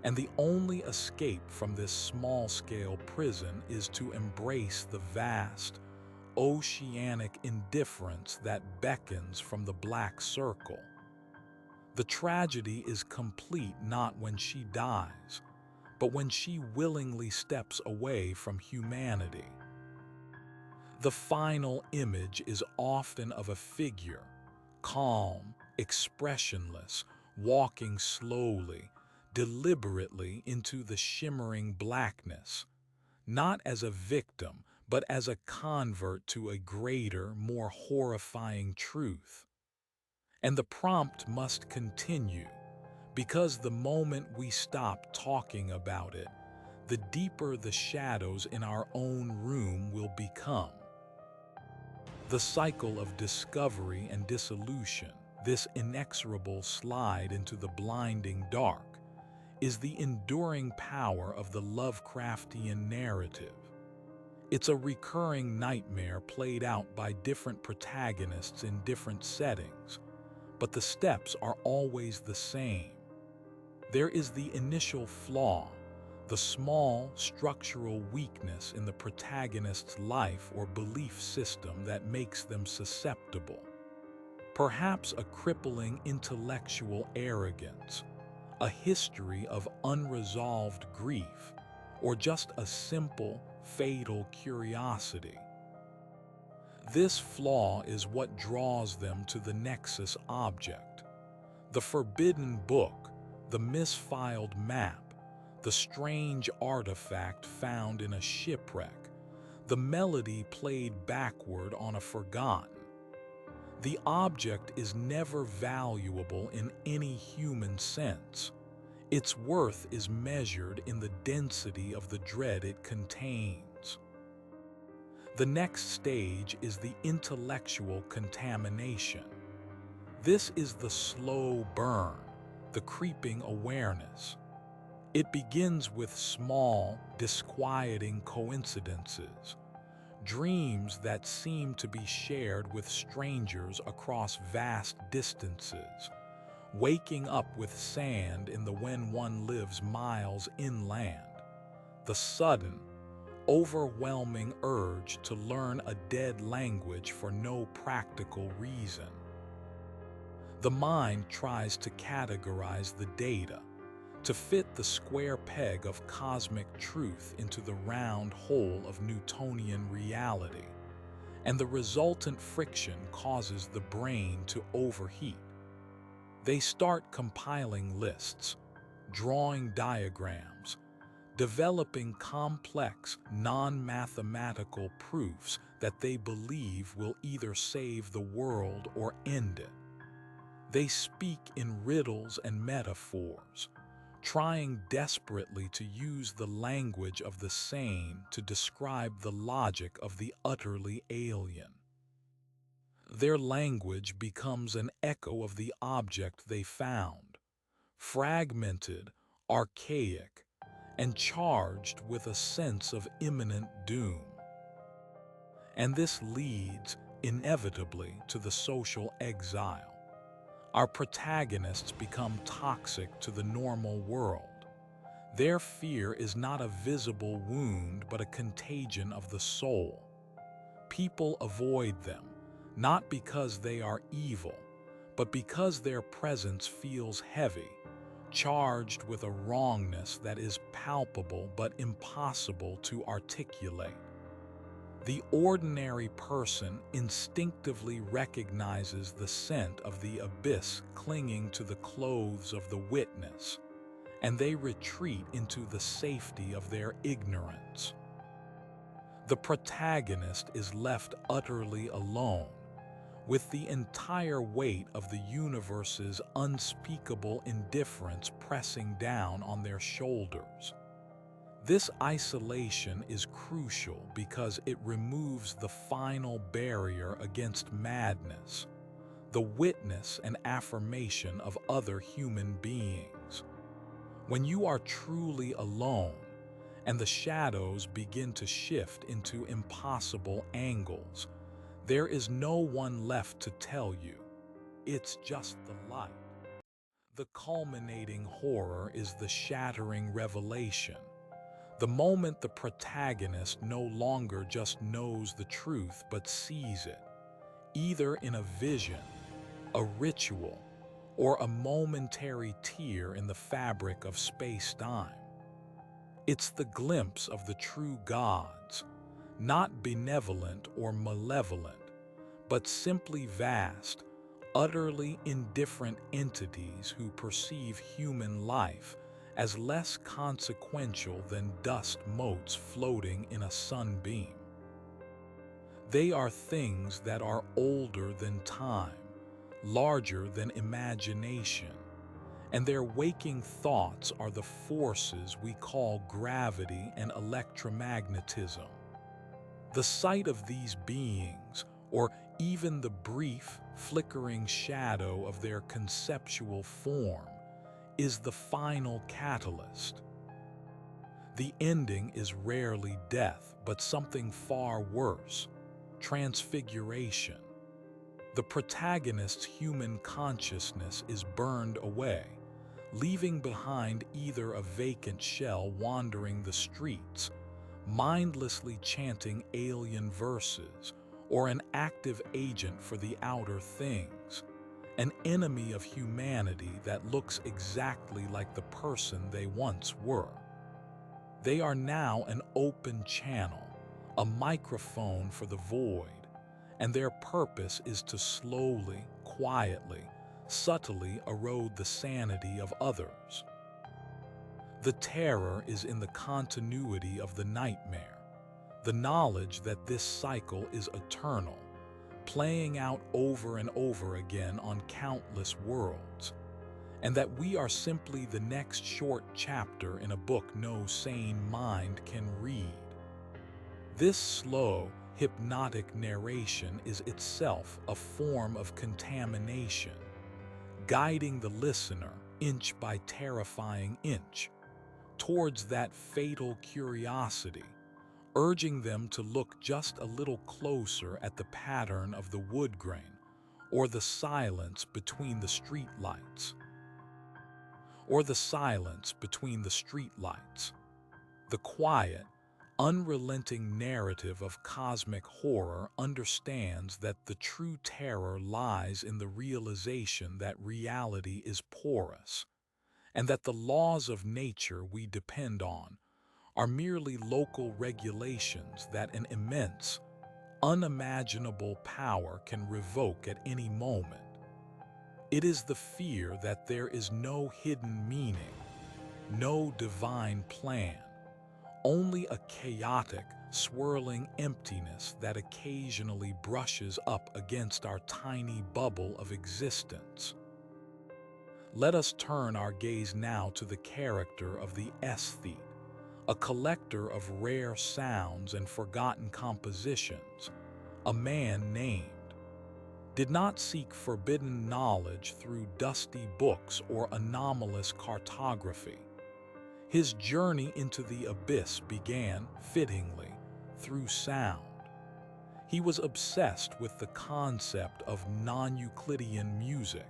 And the only escape from this small-scale prison is to embrace the vast, oceanic indifference that beckons from the black circle. The tragedy is complete not when she dies, but when she willingly steps away from humanity. The final image is often of a figure, calm, expressionless, walking slowly, deliberately into the shimmering blackness, not as a victim, but as a convert to a greater, more horrifying truth. And the prompt must continue, because the moment we stop talking about it, the deeper the shadows in our own room will become. The cycle of discovery and dissolution, this inexorable slide into the blinding dark, is the enduring power of the Lovecraftian narrative. It's a recurring nightmare played out by different protagonists in different settings, but the steps are always the same. There is the initial flaw, the small structural weakness in the protagonist's life or belief system that makes them susceptible. Perhaps a crippling intellectual arrogance, a history of unresolved grief, or just a simple, fatal curiosity. This flaw is what draws them to the nexus object. The forbidden book, the misfiled map, the strange artifact found in a shipwreck, the melody played backward on a forgotten. The object is never valuable in any human sense. Its worth is measured in the density of the dread it contains. The next stage is the intellectual contamination. This is the slow burn, the creeping awareness. It begins with small, disquieting coincidences, dreams that seem to be shared with strangers across vast distances, waking up with sand in the when one lives miles inland, the sudden, overwhelming urge to learn a dead language for no practical reason. The mind tries to categorize the data, to fit the square peg of cosmic truth into the round hole of Newtonian reality, and the resultant friction causes the brain to overheat. They start compiling lists, drawing diagrams, developing complex, non-mathematical proofs that they believe will either save the world or end it. They speak in riddles and metaphors, trying desperately to use the language of the sane to describe the logic of the utterly alien. Their language becomes an echo of the object they found, fragmented, archaic, and charged with a sense of imminent doom. And this leads, inevitably, to the social exile. Our protagonists become toxic to the normal world. Their fear is not a visible wound but a contagion of the soul. People avoid them, not because they are evil, but because their presence feels heavy, charged with a wrongness that is palpable but impossible to articulate. The ordinary person instinctively recognizes the scent of the abyss clinging to the clothes of the witness, and they retreat into the safety of their ignorance. The protagonist is left utterly alone, with the entire weight of the universe's unspeakable indifference pressing down on their shoulders. This isolation is crucial because it removes the final barrier against madness, the witness and affirmation of other human beings. When you are truly alone, and the shadows begin to shift into impossible angles, there is no one left to tell you. It's just the light. The culminating horror is the shattering revelation. The moment the protagonist no longer just knows the truth but sees it, either in a vision, a ritual, or a momentary tear in the fabric of space-time. It's the glimpse of the true gods, not benevolent or malevolent, but simply vast, utterly indifferent entities who perceive human life as less consequential than dust motes floating in a sunbeam. They are things that are older than time, larger than imagination, and their waking thoughts are the forces we call gravity and electromagnetism. The sight of these beings, or even the brief, flickering shadow of their conceptual form, is the final catalyst. The ending is rarely death, but something far worse: transfiguration. The protagonist's human consciousness is burned away, leaving behind either a vacant shell wandering the streets, mindlessly chanting alien verses, or an active agent for the outer things, an enemy of humanity that looks exactly like the person they once were. They are now an open channel, a microphone for the void, and their purpose is to slowly, quietly, subtly erode the sanity of others. The terror is in the continuity of the nightmare, the knowledge that this cycle is eternal, playing out over and over again on countless worlds, and that we are simply the next short chapter in a book no sane mind can read. This slow, hypnotic narration is itself a form of contamination, guiding the listener, inch by terrifying inch, towards that fatal curiosity, urging them to look just a little closer at the pattern of the wood grain, or the silence between the streetlights. The quiet, unrelenting narrative of cosmic horror understands that the true terror lies in the realization that reality is porous, and that the laws of nature we depend on are merely local regulations that an immense, unimaginable power can revoke at any moment. It is the fear that there is no hidden meaning, no divine plan, only a chaotic, swirling emptiness that occasionally brushes up against our tiny bubble of existence. Let us turn our gaze now to the character of the aesthete, a collector of rare sounds and forgotten compositions, a man named. Did not seek forbidden knowledge through dusty books or anomalous cartography. His journey into the abyss began, fittingly, through sound. He was obsessed with the concept of non-Euclidean music,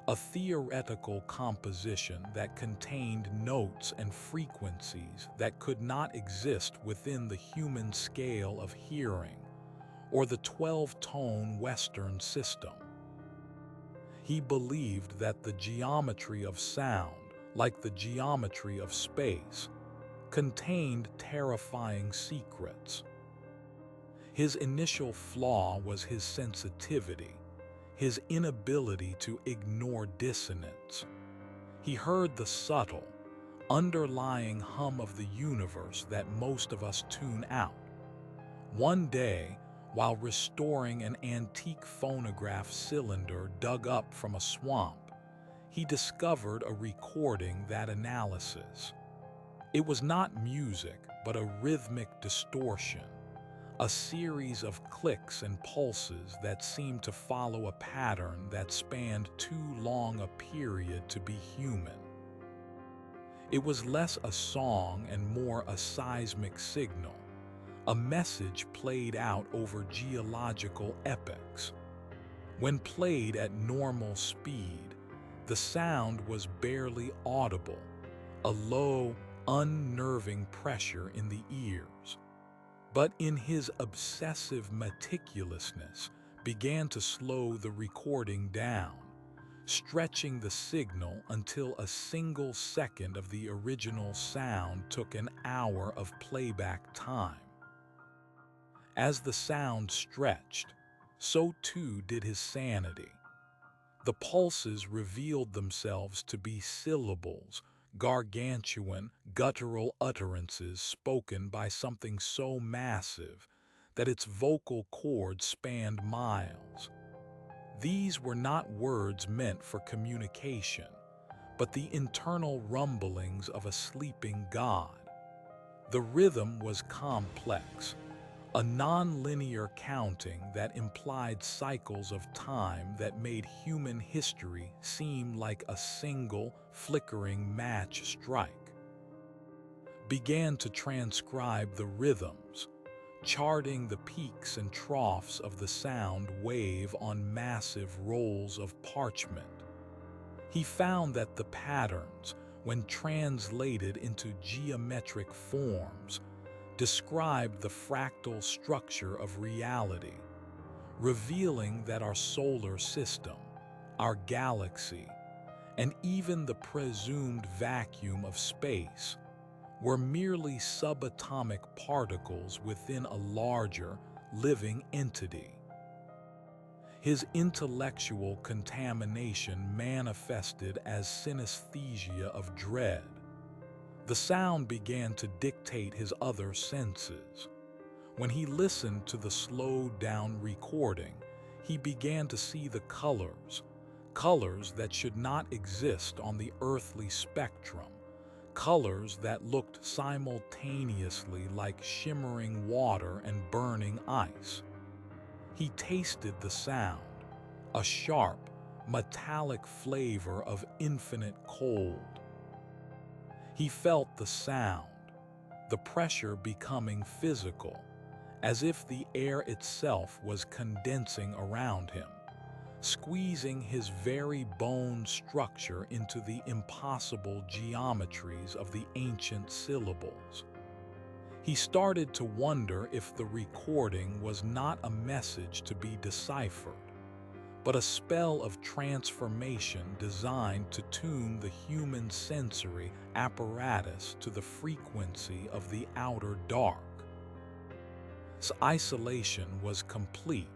a theoretical composition that contained notes and frequencies that could not exist within the human scale of hearing or the 12-tone Western system. He believed that the geometry of sound, like the geometry of space, contained terrifying secrets. His initial flaw was his sensitivity, his inability to ignore dissonance. He heard the subtle, underlying hum of the universe that most of us tune out. One day, while restoring an antique phonograph cylinder dug up from a swamp, he discovered a recording that analysis. It was not music, but a rhythmic distortion, a series of clicks and pulses that seemed to follow a pattern that spanned too long a period to be human. It was less a song and more a seismic signal, a message played out over geological epochs. When played at normal speed, the sound was barely audible, a low, unnerving pressure in the ears, but in his obsessive meticulousness began to slow the recording down, stretching the signal until a single second of the original sound took an hour of playback time. As the sound stretched, so too did his sanity. The pulses revealed themselves to be syllables, gargantuan, guttural utterances spoken by something so massive that its vocal cords spanned miles. These were not words meant for communication, but the internal rumblings of a sleeping god. The rhythm was complex, a non-linear counting that implied cycles of time that made human history seem like a single, flickering match strike. Began to transcribe the rhythms, charting the peaks and troughs of the sound wave on massive rolls of parchment. He found that the patterns, when translated into geometric forms, described the fractal structure of reality, revealing that our solar system, our galaxy, and even the presumed vacuum of space were merely subatomic particles within a larger, living entity. His intellectual contamination manifested as synesthesia of dread. The sound began to dictate his other senses. When he listened to the slowed-down recording, he began to see the colors that should not exist on the earthly spectrum, colors that looked simultaneously like shimmering water and burning ice. He tasted the sound, a sharp, metallic flavor of infinite cold. He felt the sound, the pressure becoming physical, as if the air itself was condensing around him, squeezing his very bone structure into the impossible geometries of the ancient syllables. He started to wonder if the recording was not a message to be deciphered, but a spell of transformation designed to tune the human sensory apparatus to the frequency of the outer dark. His isolation was complete,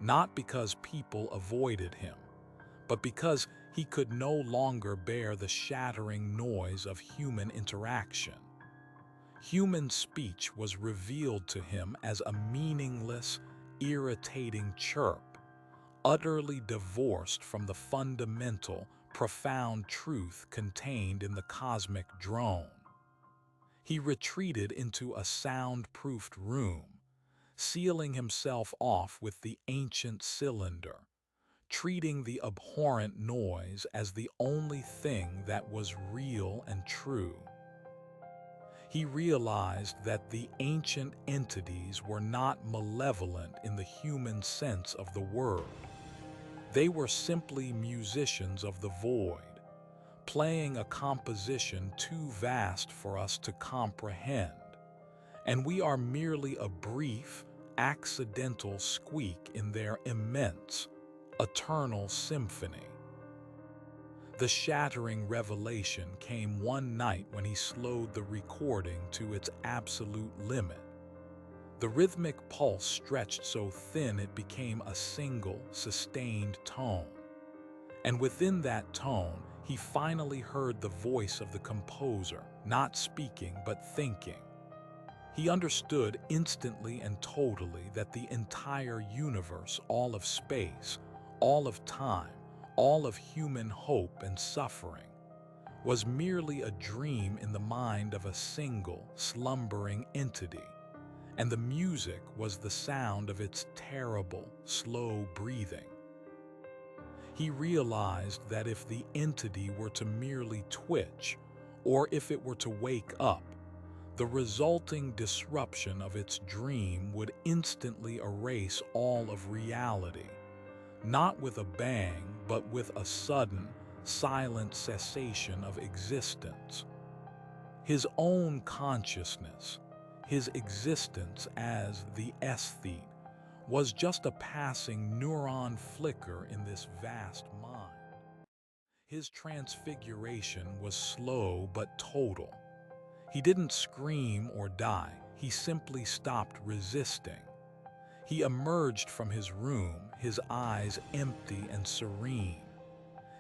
not because people avoided him, but because he could no longer bear the shattering noise of human interaction. Human speech was revealed to him as a meaningless, irritating chirp, utterly divorced from the fundamental, profound truth contained in the cosmic drone. He retreated into a soundproofed room, sealing himself off with the ancient cylinder, treating the abhorrent noise as the only thing that was real and true. He realized that the ancient entities were not malevolent in the human sense of the word. They were simply musicians of the void, playing a composition too vast for us to comprehend, and we are merely a brief, accidental squeak in their immense, eternal symphony. The shattering revelation came one night when he slowed the recording to its absolute limit. The rhythmic pulse stretched so thin it became a single, sustained tone. And within that tone, he finally heard the voice of the composer, not speaking but thinking. He understood instantly and totally that the entire universe, all of space, all of time, all of human hope and suffering, was merely a dream in the mind of a single, slumbering entity, and the music was the sound of its terrible, slow breathing. He realized that if the entity were to merely twitch, or if it were to wake up, the resulting disruption of its dream would instantly erase all of reality, not with a bang, but with a sudden, silent cessation of existence. His own consciousness, his existence as the aesthete, was just a passing neuron flicker in this vast mind. His transfiguration was slow but total. He didn't scream or die, he simply stopped resisting. He emerged from his room, his eyes empty and serene.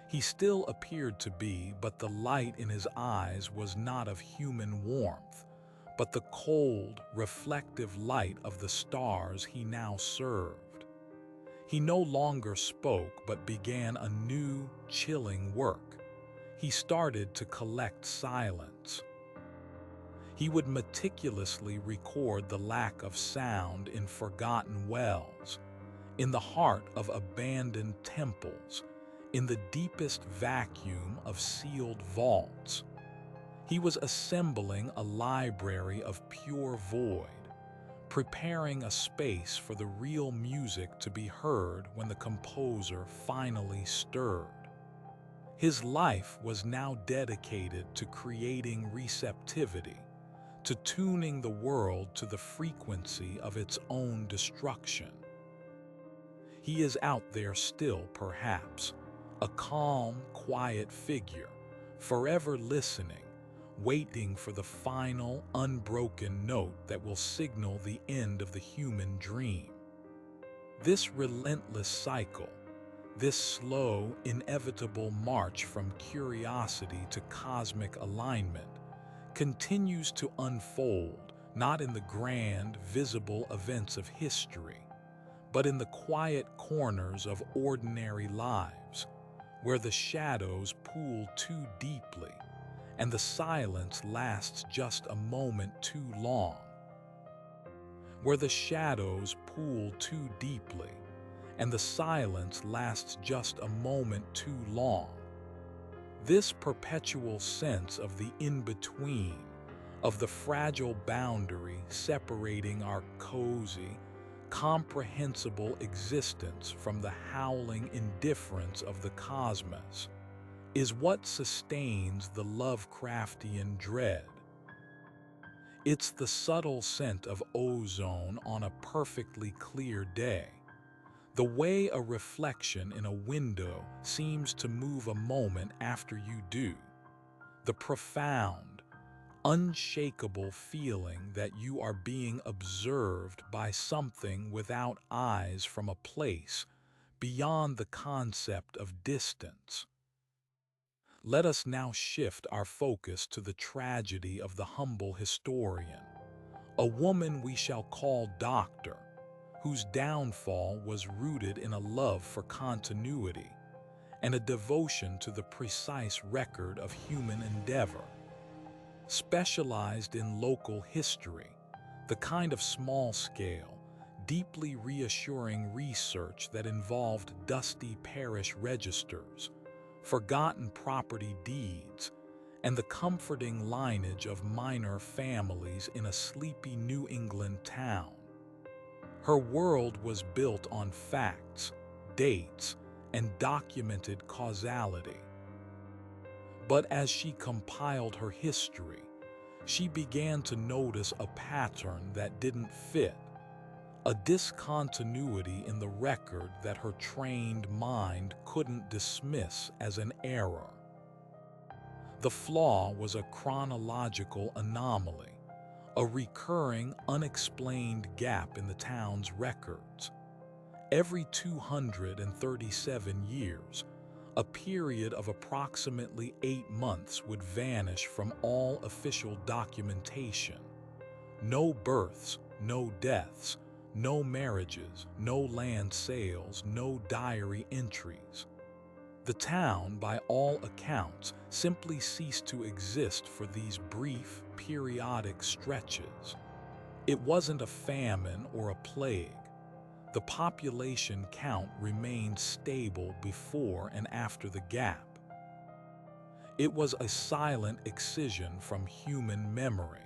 He still appeared to be, but the light in his eyes was not of human warmth, but the cold, reflective light of the stars he now served. He no longer spoke, but began a new, chilling work. He started to collect silence. He would meticulously record the lack of sound in forgotten wells, in the heart of abandoned temples, in the deepest vacuum of sealed vaults. He was assembling a library of pure void, preparing a space for the real music to be heard when the composer finally stirred. His life was now dedicated to creating receptivity, to tuning the world to the frequency of its own destruction. He is out there still, perhaps, a calm, quiet figure, forever listening, waiting for the final, unbroken note that will signal the end of the human dream. This relentless cycle, this slow, inevitable march from curiosity to cosmic alignment, continues to unfold not in the grand, visible events of history, but in the quiet corners of ordinary lives, where the shadows pool too deeply and the silence lasts just a moment too long. Where the shadows pool too deeply and the silence lasts just a moment too long. This perpetual sense of the in-between, of the fragile boundary separating our cozy, comprehensible existence from the howling indifference of the cosmos, is what sustains the Lovecraftian dread. It's the subtle scent of ozone on a perfectly clear day, the way a reflection in a window seems to move a moment after you do, the profound, unshakable feeling that you are being observed by something without eyes from a place beyond the concept of distance. Let us now shift our focus to the tragedy of the humble historian, a woman we shall call Doctor, whose downfall was rooted in a love for continuity and a devotion to the precise record of human endeavor. Specialized in local history, the kind of small-scale, deeply reassuring research that involved dusty parish registers, forgotten property deeds, and the comforting lineage of minor families in a sleepy New England town. Her world was built on facts, dates, and documented causality. But as she compiled her history, she began to notice a pattern that didn't fit, a discontinuity in the record that her trained mind couldn't dismiss as an error. The flaw was a chronological anomaly, a recurring, unexplained gap in the town's records. Every 237 years, a period of approximately 8 months would vanish from all official documentation. No births, no deaths, no marriages, no land sales, no diary entries. The town, by all accounts, simply ceased to exist for these brief, periodic stretches. It wasn't a famine or a plague. The population count remained stable before and after the gap. It was a silent excision from human memory.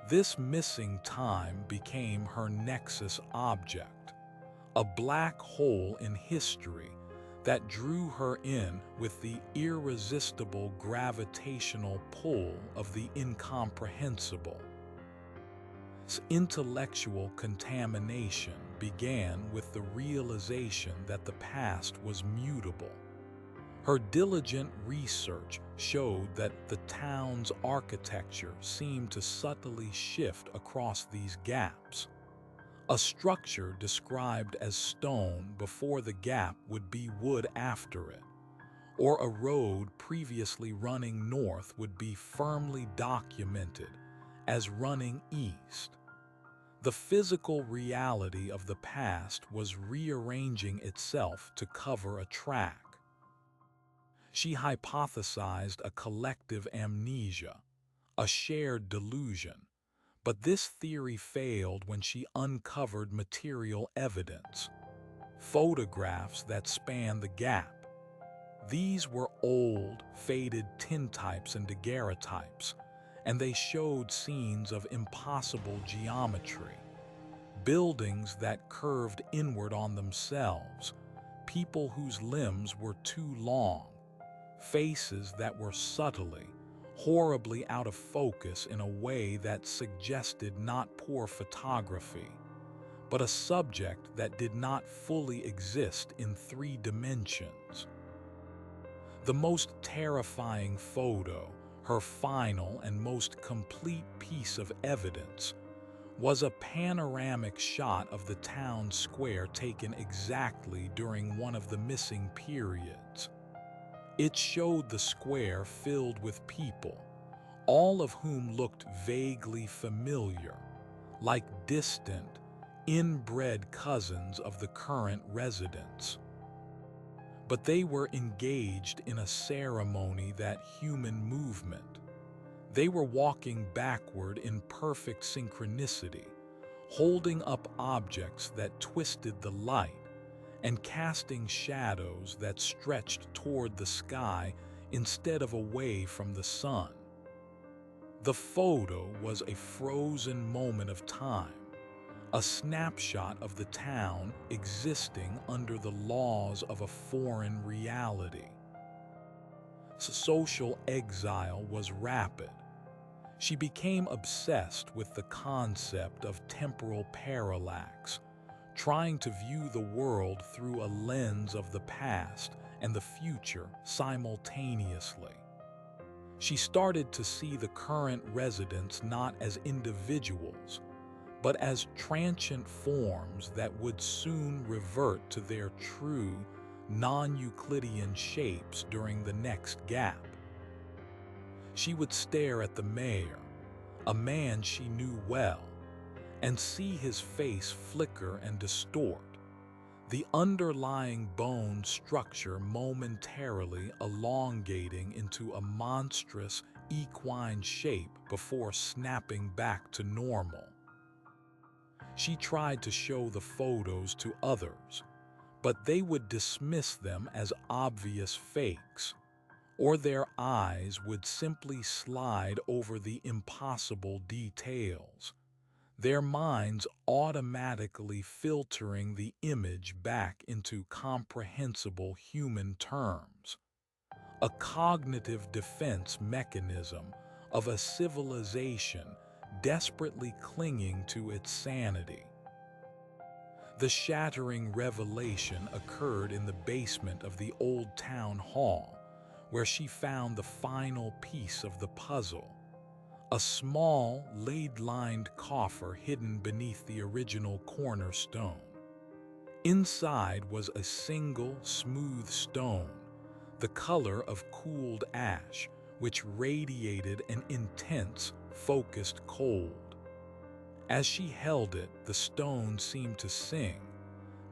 This missing time became her nexus object, a black hole in history that drew her in with the irresistible gravitational pull of the incomprehensible. Intellectual contamination began with the realization that the past was mutable. Her diligent research showed that the town's architecture seemed to subtly shift across these gaps. A structure described as stone before the gap would be wood after it, or a road previously running north would be firmly documented as running east. The physical reality of the past was rearranging itself to cover a track. She hypothesized a collective amnesia, a shared delusion, but this theory failed when she uncovered material evidence, photographs that spanned the gap. These were old, faded tintypes and daguerreotypes, and they showed scenes of impossible geometry, buildings that curved inward on themselves, people whose limbs were too long, faces that were subtly, horribly out of focus in a way that suggested not poor photography, but a subject that did not fully exist in 3 dimensions. The most terrifying photo, her final and most complete piece of evidence, was a panoramic shot of the town square taken exactly during one of the missing periods. It showed the square filled with people, all of whom looked vaguely familiar, like distant, inbred cousins of the current residents. But they were engaged in a ceremony that human movement. They were walking backward in perfect synchronicity, holding up objects that twisted the light and casting shadows that stretched toward the sky instead of away from the sun. The photo was a frozen moment of time, a snapshot of the town existing under the laws of a foreign reality. Social exile was rapid. She became obsessed with the concept of temporal parallax, trying to view the world through a lens of the past and the future simultaneously. She started to see the current residents not as individuals, but as transient forms that would soon revert to their true, non-Euclidean shapes during the next gap. She would stare at the mayor, a man she knew well, and see his face flicker and distort, the underlying bone structure momentarily elongating into a monstrous equine shape before snapping back to normal. She tried to show the photos to others, but they would dismiss them as obvious fakes, or their eyes would simply slide over the impossible details, their minds automatically filtering the image back into comprehensible human terms. A cognitive defense mechanism of a civilization desperately clinging to its sanity. The shattering revelation occurred in the basement of the old town hall, where she found the final piece of the puzzle. A small, lead-lined coffer hidden beneath the original cornerstone. Inside was a single, smooth stone, the color of cooled ash, which radiated an intense, focused cold. As she held it, the stone seemed to sing,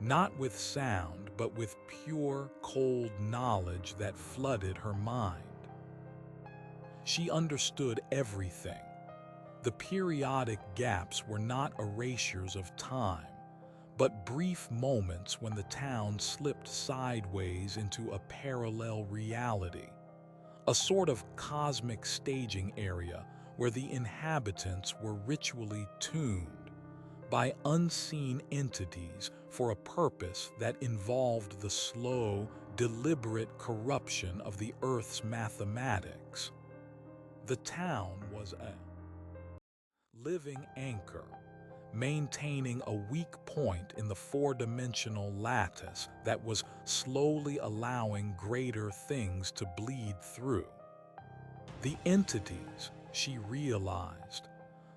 not with sound, but with pure, cold knowledge that flooded her mind. She understood everything. The periodic gaps were not erasures of time, but brief moments when the town slipped sideways into a parallel reality, a sort of cosmic staging area where the inhabitants were ritually tuned by unseen entities for a purpose that involved the slow, deliberate corruption of the Earth's mathematics. The town was a living anchor, maintaining a weak point in the four-dimensional lattice that was slowly allowing greater things to bleed through. The entities, she realized,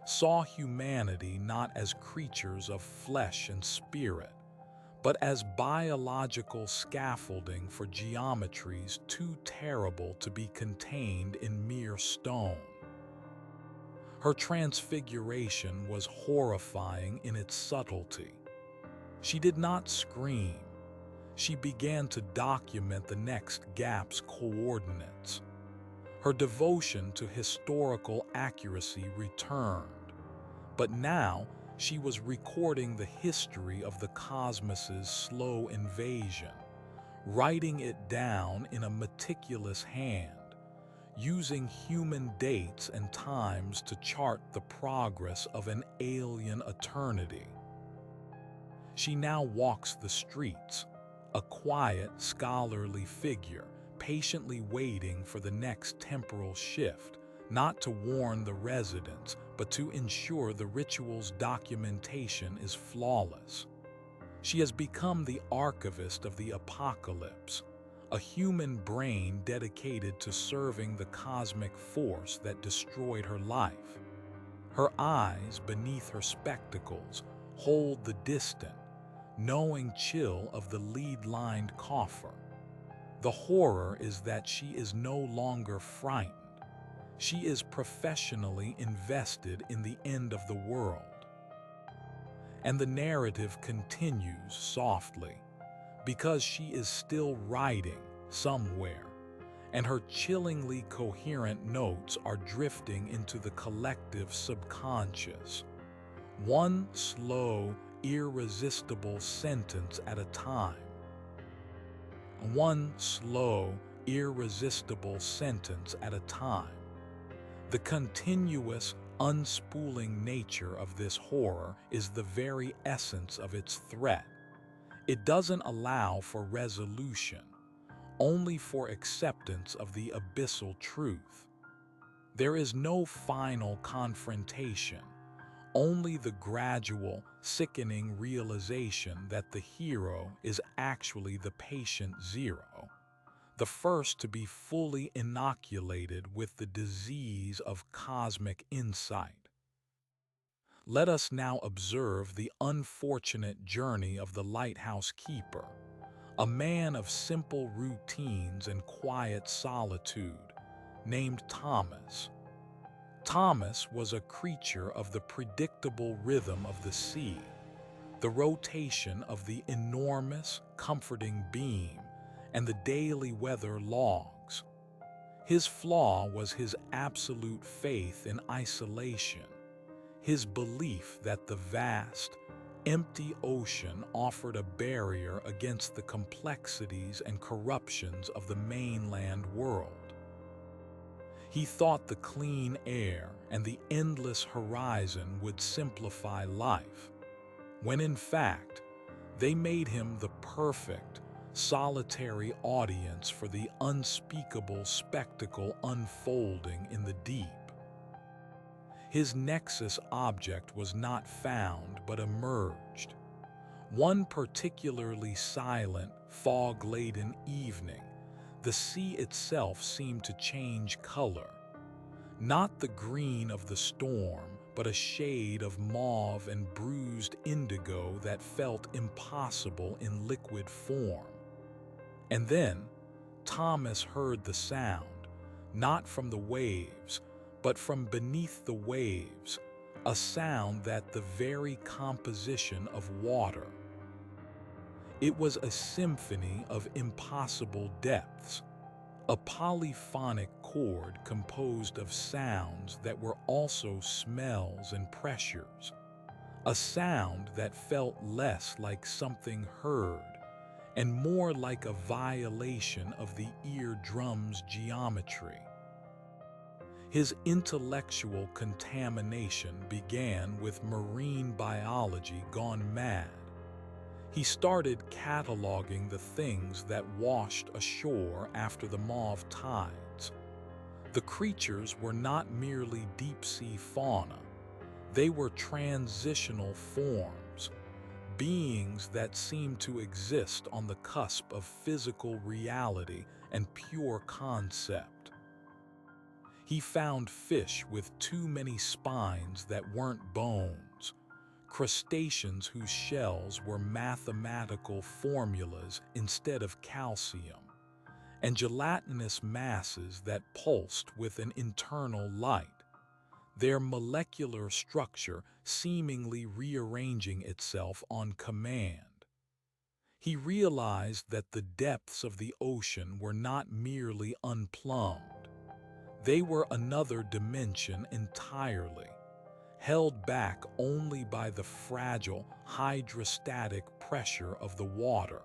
saw humanity not as creatures of flesh and spirit, but as biological scaffolding for geometries too terrible to be contained in mere stone. Her transfiguration was horrifying in its subtlety. She did not scream. She began to document the next gap's coordinates. Her devotion to historical accuracy returned, but now she was recording the history of the cosmos's slow invasion, writing it down in a meticulous hand, using human dates and times to chart the progress of an alien eternity. She now walks the streets, a quiet, scholarly figure, patiently waiting for the next temporal shift, not to warn the residents, but to ensure the ritual's documentation is flawless. She has become the archivist of the apocalypse, a human brain dedicated to serving the cosmic force that destroyed her life. Her eyes, beneath her spectacles, hold the distant, knowing chill of the lead-lined coffer. The horror is that she is no longer frightened. She is professionally invested in the end of the world. And the narrative continues softly, because she is still writing somewhere, and her chillingly coherent notes are drifting into the collective subconscious. One slow, irresistible sentence at a time. One slow, irresistible sentence at a time. The continuous, unspooling nature of this horror is the very essence of its threat. It doesn't allow for resolution, only for acceptance of the abyssal truth. There is no final confrontation, only the gradual, sickening realization that the hero is actually the patient zero, the first to be fully inoculated with the disease of cosmic insight. Let us now observe the unfortunate journey of the lighthouse keeper, a man of simple routines and quiet solitude, named Thomas. Thomas was a creature of the predictable rhythm of the sea, the rotation of the enormous, comforting beam, and the daily weather logs. His flaw was his absolute faith in isolation, his belief that the vast, empty ocean offered a barrier against the complexities and corruptions of the mainland world. He thought the clean air and the endless horizon would simplify life, when in fact, they made him the perfect, solitary audience for the unspeakable spectacle unfolding in the deep. His nexus object was not found but emerged. One particularly silent, fog-laden evening, the sea itself seemed to change color. Not the green of the storm, but a shade of mauve and bruised indigo that felt impossible in liquid form. And then, Thomas heard the sound, not from the waves, but from beneath the waves, a sound that the very composition of water. It was a symphony of impossible depths, a polyphonic chord composed of sounds that were also smells and pressures, a sound that felt less like something heard and more like a violation of the eardrum's geometry. His intellectual contamination began with marine biology gone mad. He started cataloging the things that washed ashore after the mauve tides. The creatures were not merely deep-sea fauna. They were transitional forms, beings that seemed to exist on the cusp of physical reality and pure concept. He found fish with too many spines that weren't bones, crustaceans whose shells were mathematical formulas instead of calcium, and gelatinous masses that pulsed with an internal light, their molecular structure seemingly rearranging itself on command. He realized that the depths of the ocean were not merely unplumbed. They were another dimension entirely, held back only by the fragile hydrostatic pressure of the water.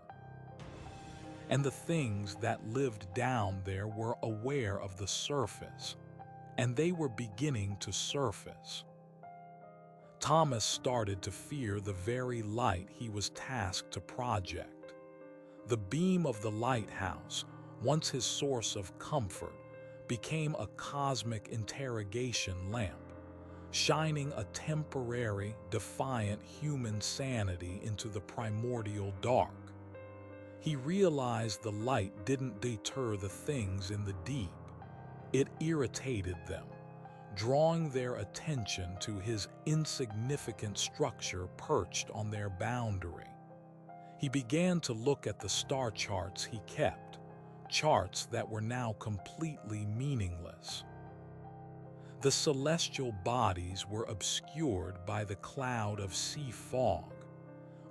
And the things that lived down there were aware of the surface, and they were beginning to surface. Thomas started to fear the very light he was tasked to project. The beam of the lighthouse, once his source of comfort, became a cosmic interrogation lamp, shining a temporary, defiant human sanity into the primordial dark. He realized the light didn't deter the things in the deep. It irritated them, drawing their attention to his insignificant structure perched on their boundary. He began to look at the star charts he kept, charts that were now completely meaningless. The celestial bodies were obscured by the cloud of sea fog,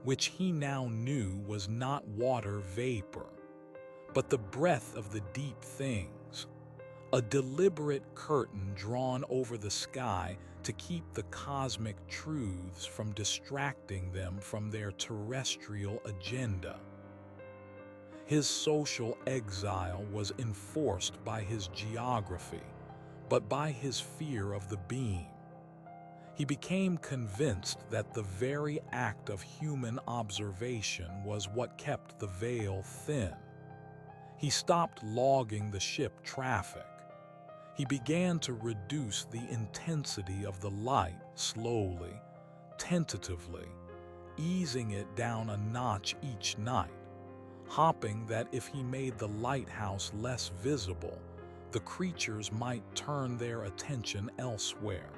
which he now knew was not water vapor, but the breath of the deep things, a deliberate curtain drawn over the sky to keep the cosmic truths from distracting them from their terrestrial agenda. His social exile was enforced by his geography, but by his fear of the beam. He became convinced that the very act of human observation was what kept the veil thin. He stopped logging the ship traffic. He began to reduce the intensity of the light slowly, tentatively, easing it down a notch each night, hoping that if he made the lighthouse less visible, the creatures might turn their attention elsewhere.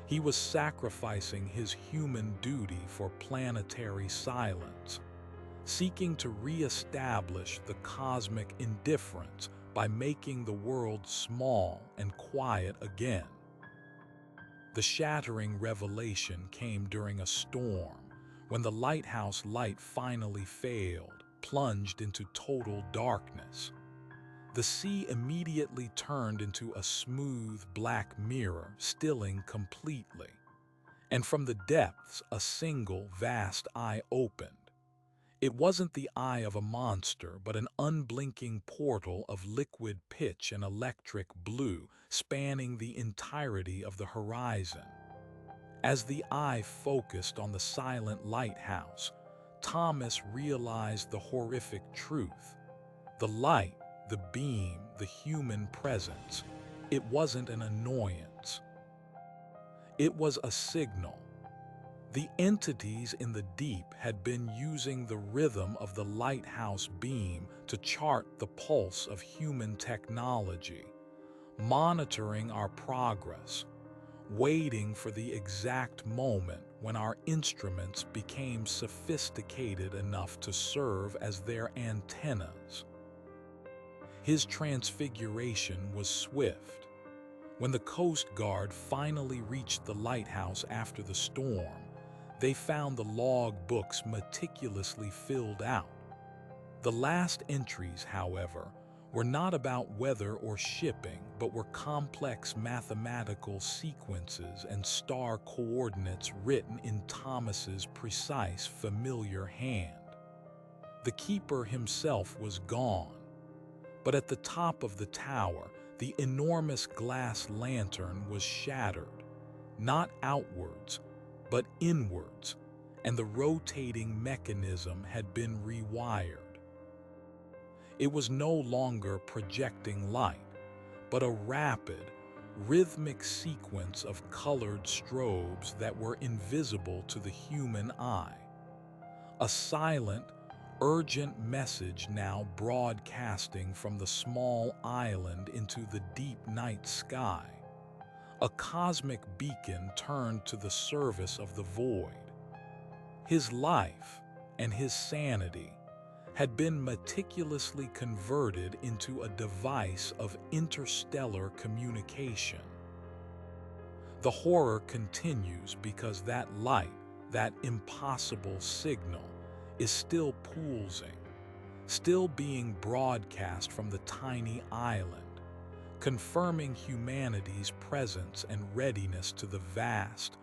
He was sacrificing his human duty for planetary silence, seeking to re-establish the cosmic indifference by making the world small and quiet again. The shattering revelation came during a storm, when the lighthouse light finally failed, plunged into total darkness. The sea immediately turned into a smooth black mirror, stilling completely. And from the depths, a single vast eye opened. It wasn't the eye of a monster, but an unblinking portal of liquid pitch and electric blue, spanning the entirety of the horizon. As the eye focused on the silent lighthouse, Thomas realized the horrific truth. The light, the beam, the human presence, it wasn't an annoyance. It was a signal. The entities in the deep had been using the rhythm of the lighthouse beam to chart the pulse of human technology, monitoring our progress, waiting for the exact moment when our instruments became sophisticated enough to serve as their antennas. His transfiguration was swift. When the Coast Guard finally reached the lighthouse after the storm, they found the log books meticulously filled out. The last entries, however, were not about weather or shipping, but were complex mathematical sequences and star coordinates written in Thomas's precise, familiar hand. The keeper himself was gone, but at the top of the tower, the enormous glass lantern was shattered, not outwards, but inwards, and the rotating mechanism had been rewired. It was no longer projecting light, but a rapid, rhythmic sequence of colored strobes that were invisible to the human eye. A silent, urgent message now broadcasting from the small island into the deep night sky. A cosmic beacon turned to the service of the void. His life and his sanity had been meticulously converted into a device of interstellar communication. The horror continues because that light, that impossible signal, is still pulsing, still being broadcast from the tiny island, confirming humanity's presence and readiness to the vast,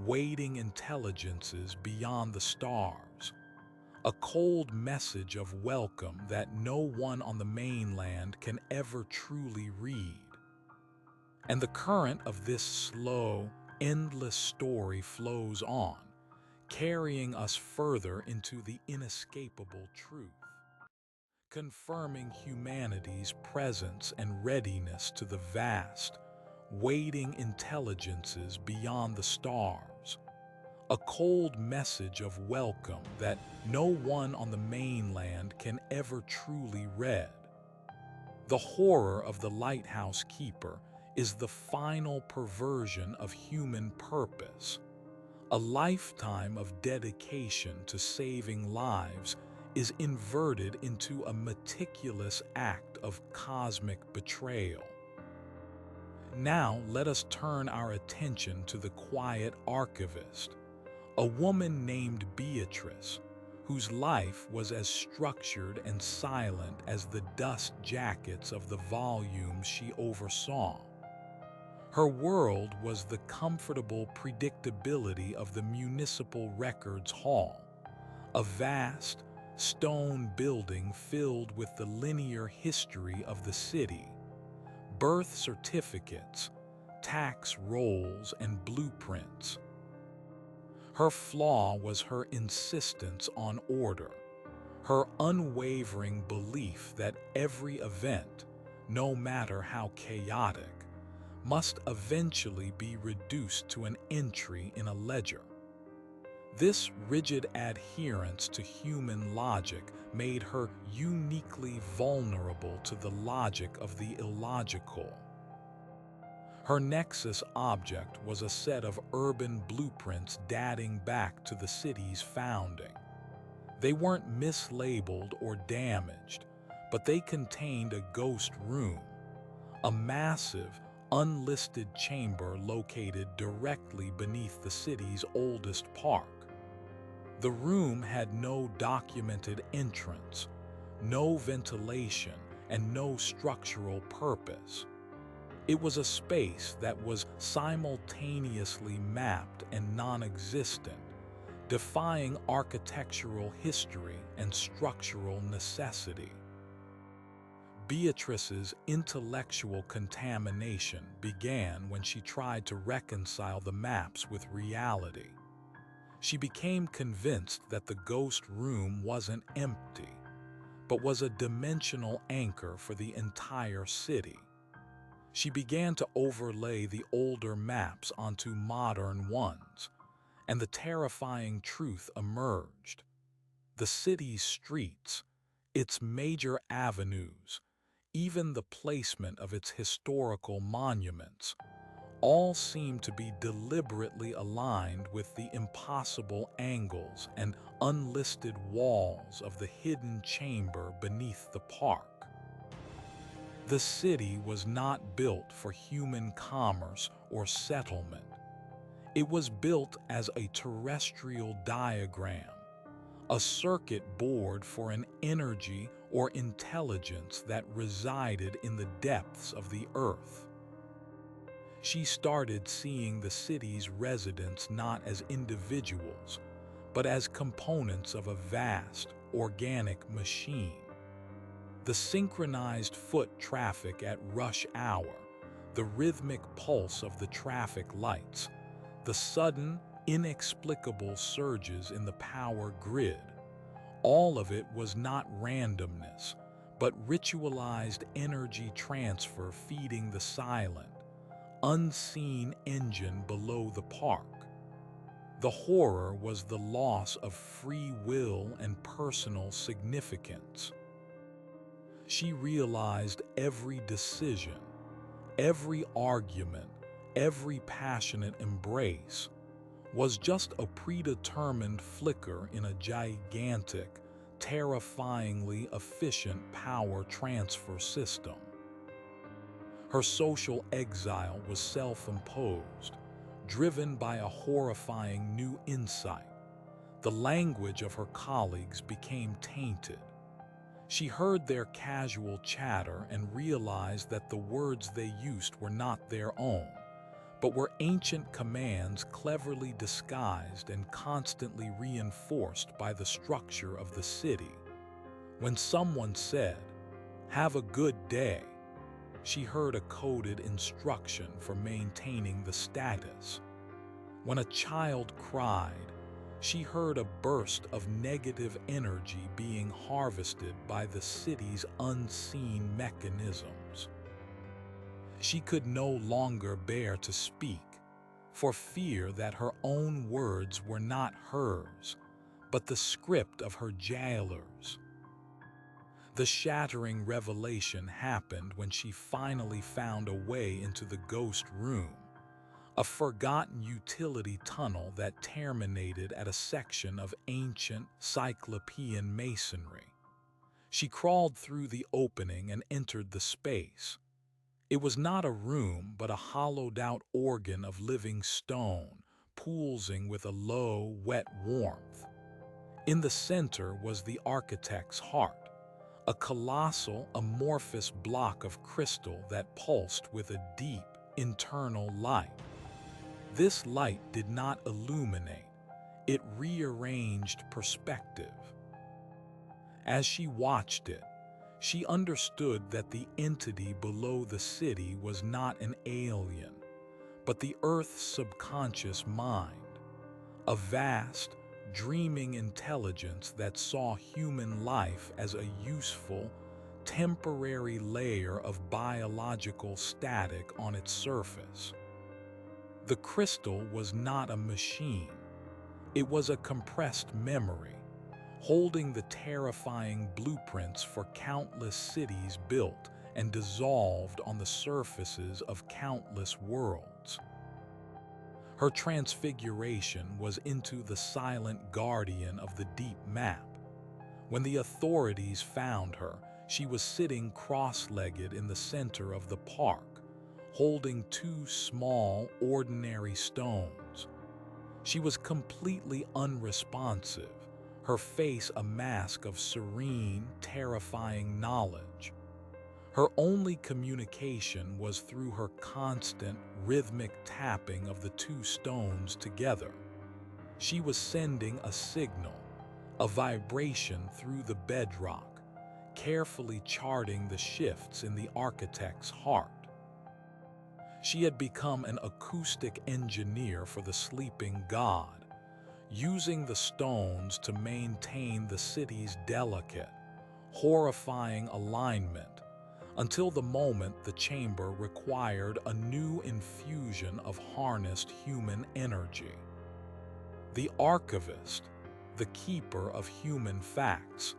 waiting intelligences beyond the stars. A cold message of welcome that no one on the mainland can ever truly read. And the current of this slow, endless story flows on, carrying us further into the inescapable truth, confirming humanity's presence and readiness to the vast, waiting intelligences beyond the stars. A cold message of welcome that no one on the mainland can ever truly read. The horror of the lighthouse keeper is the final perversion of human purpose. A lifetime of dedication to saving lives is inverted into a meticulous act of cosmic betrayal. Now let us turn our attention to the quiet archivist, a woman named Beatrice, whose life was as structured and silent as the dust jackets of the volumes she oversaw. Her world was the comfortable predictability of the Municipal Records Hall, a vast, stone building filled with the linear history of the city, birth certificates, tax rolls, and blueprints. Her flaw was her insistence on order, her unwavering belief that every event, no matter how chaotic, must eventually be reduced to an entry in a ledger. This rigid adherence to human logic made her uniquely vulnerable to the logic of the illogical. Her nexus object was a set of urban blueprints dating back to the city's founding. They weren't mislabeled or damaged, but they contained a ghost room, a massive, unlisted chamber located directly beneath the city's oldest park. The room had no documented entrance, no ventilation, and no structural purpose. It was a space that was simultaneously mapped and non-existent, defying architectural history and structural necessity. Beatrice's intellectual contamination began when she tried to reconcile the maps with reality. She became convinced that the ghost room wasn't empty, but was a dimensional anchor for the entire city. She began to overlay the older maps onto modern ones, and the terrifying truth emerged. The city's streets, its major avenues, even the placement of its historical monuments, all seemed to be deliberately aligned with the impossible angles and unlisted walls of the hidden chamber beneath the park. The city was not built for human commerce or settlement. It was built as a terrestrial diagram, a circuit board for an energy or intelligence that resided in the depths of the earth. She started seeing the city's residents not as individuals, but as components of a vast, organic machine. The synchronized foot traffic at rush hour, the rhythmic pulse of the traffic lights, the sudden, inexplicable surges in the power grid. All of it was not randomness, but ritualized energy transfer feeding the silent, unseen engine below the park. The horror was the loss of free will and personal significance. She realized every decision, every argument, every passionate embrace was just a predetermined flicker in a gigantic, terrifyingly efficient power transfer system. Her social exile was self-imposed, driven by a horrifying new insight. The language of her colleagues became tainted. She heard their casual chatter and realized that the words they used were not their own, but were ancient commands cleverly disguised and constantly reinforced by the structure of the city. When someone said, "Have a good day," she heard a coded instruction for maintaining the status. When a child cried, she heard a burst of negative energy being harvested by the city's unseen mechanisms. She could no longer bear to speak, for fear that her own words were not hers, but the script of her jailers. The shattering revelation happened when she finally found a way into the ghost room, a forgotten utility tunnel that terminated at a section of ancient cyclopean masonry. She crawled through the opening and entered the space. It was not a room, but a hollowed-out organ of living stone, pulsing with a low, wet warmth. In the center was the architect's heart, a colossal, amorphous block of crystal that pulsed with a deep, internal light. This light did not illuminate, it rearranged perspective. As she watched it, she understood that the entity below the city was not an alien, but the Earth's subconscious mind, a vast, dreaming intelligence that saw human life as a useful, temporary layer of biological static on its surface. The crystal was not a machine. It was a compressed memory, holding the terrifying blueprints for countless cities built and dissolved on the surfaces of countless worlds. Her transfiguration was into the silent guardian of the deep map. When the authorities found her, she was sitting cross-legged in the center of the park, holding two small, ordinary stones. She was completely unresponsive, her face a mask of serene, terrifying knowledge. Her only communication was through her constant, rhythmic tapping of the two stones together. She was sending a signal, a vibration through the bedrock, carefully charting the shifts in the architect's heart. She had become an acoustic engineer for the sleeping god, using the stones to maintain the city's delicate, horrifying alignment until the moment the chamber required a new infusion of harnessed human energy. The archivist, the keeper of human facts,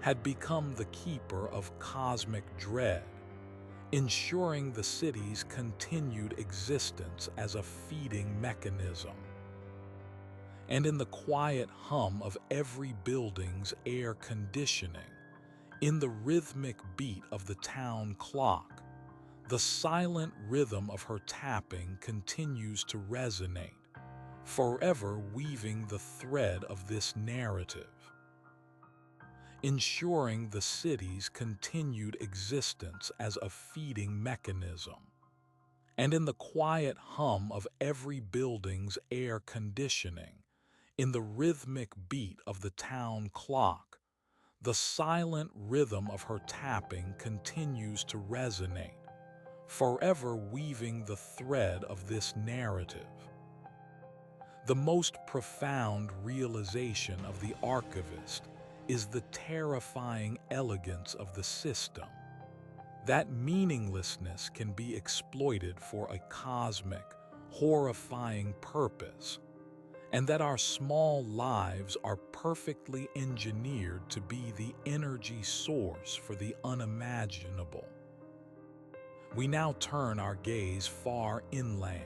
had become the keeper of cosmic dread, ensuring the city's continued existence as a feeding mechanism. And in the quiet hum of every building's air conditioning, in the rhythmic beat of the town clock, the silent rhythm of her tapping continues to resonate, forever weaving the thread of this narrative, ensuring the city's continued existence as a feeding mechanism. And in the quiet hum of every building's air conditioning, in the rhythmic beat of the town clock, the silent rhythm of her tapping continues to resonate, forever weaving the thread of this narrative. The most profound realization of the archivist is the terrifying elegance of the system. That meaninglessness can be exploited for a cosmic, horrifying purpose, and that our small lives are perfectly engineered to be the energy source for the unimaginable. We now turn our gaze far inland,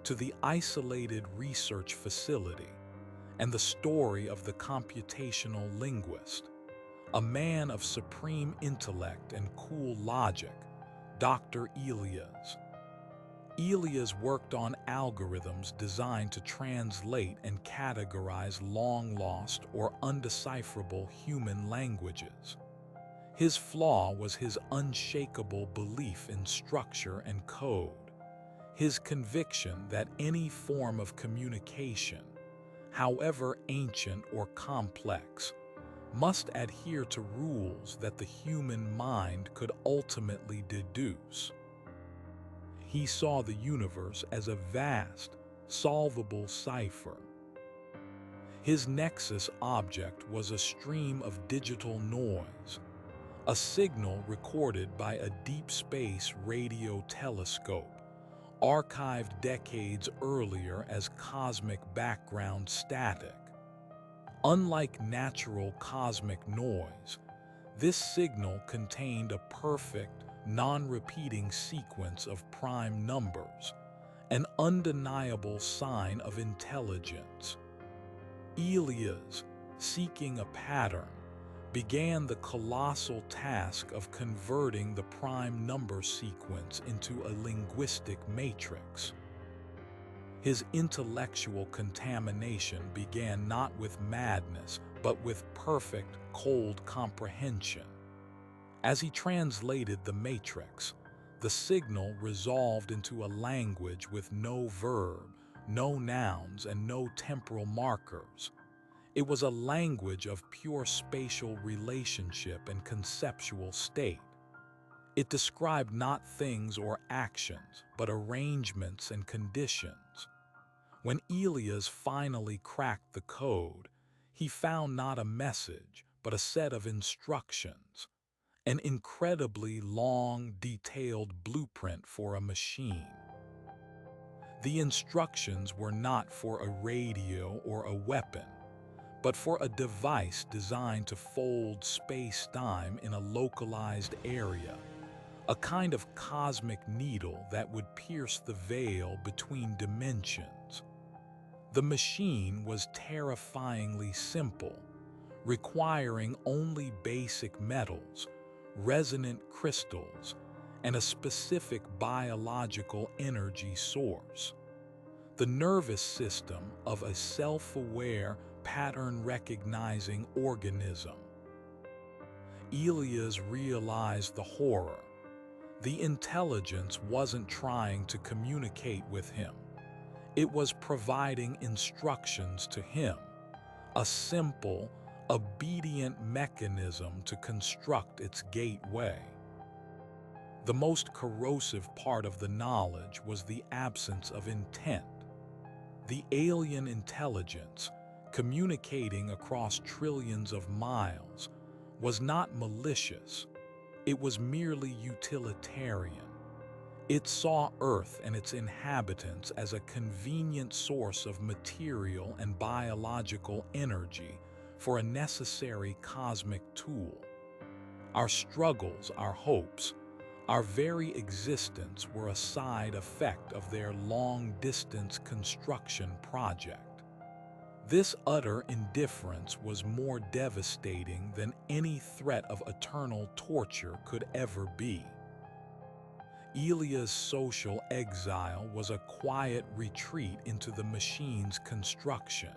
to the isolated research facility and the story of the computational linguist, a man of supreme intellect and cool logic, Dr. Elias. Elias worked on algorithms designed to translate and categorize long-lost or undecipherable human languages. His flaw was his unshakable belief in structure and code, his conviction that any form of communication, however ancient or complex, must adhere to rules that the human mind could ultimately deduce. He saw the universe as a vast, solvable cipher. His nexus object was a stream of digital noise, a signal recorded by a deep space radio telescope, archived decades earlier as cosmic background static. Unlike natural cosmic noise, this signal contained a perfect, non-repeating sequence of prime numbers, an undeniable sign of intelligence. Elias, seeking a pattern, began the colossal task of converting the prime number sequence into a linguistic matrix. His intellectual contamination began not with madness, but with perfect, cold comprehension. As he translated the matrix, the signal resolved into a language with no verb, no nouns, and no temporal markers. It was a language of pure spatial relationship and conceptual state. It described not things or actions, but arrangements and conditions. When Elias finally cracked the code, he found not a message, but a set of instructions, an incredibly long, detailed blueprint for a machine. The instructions were not for a radio or a weapon, but for a device designed to fold space-time in a localized area, a kind of cosmic needle that would pierce the veil between dimensions. The machine was terrifyingly simple, requiring only basic metals, resonant crystals, and a specific biological energy source. The nervous system of a self-aware, pattern-recognizing organism. Elias realized the horror. The intelligence wasn't trying to communicate with him. It was providing instructions to him, a simple, obedient mechanism to construct its gateway. The most corrosive part of the knowledge was the absence of intent. The alien intelligence, communicating across trillions of miles, was not malicious. It was merely utilitarian. It saw Earth and its inhabitants as a convenient source of material and biological energy for a necessary cosmic tool. Our struggles, our hopes, our very existence were a side effect of their long-distance construction project. This utter indifference was more devastating than any threat of eternal torture could ever be. Elias' social exile was a quiet retreat into the machine's construction.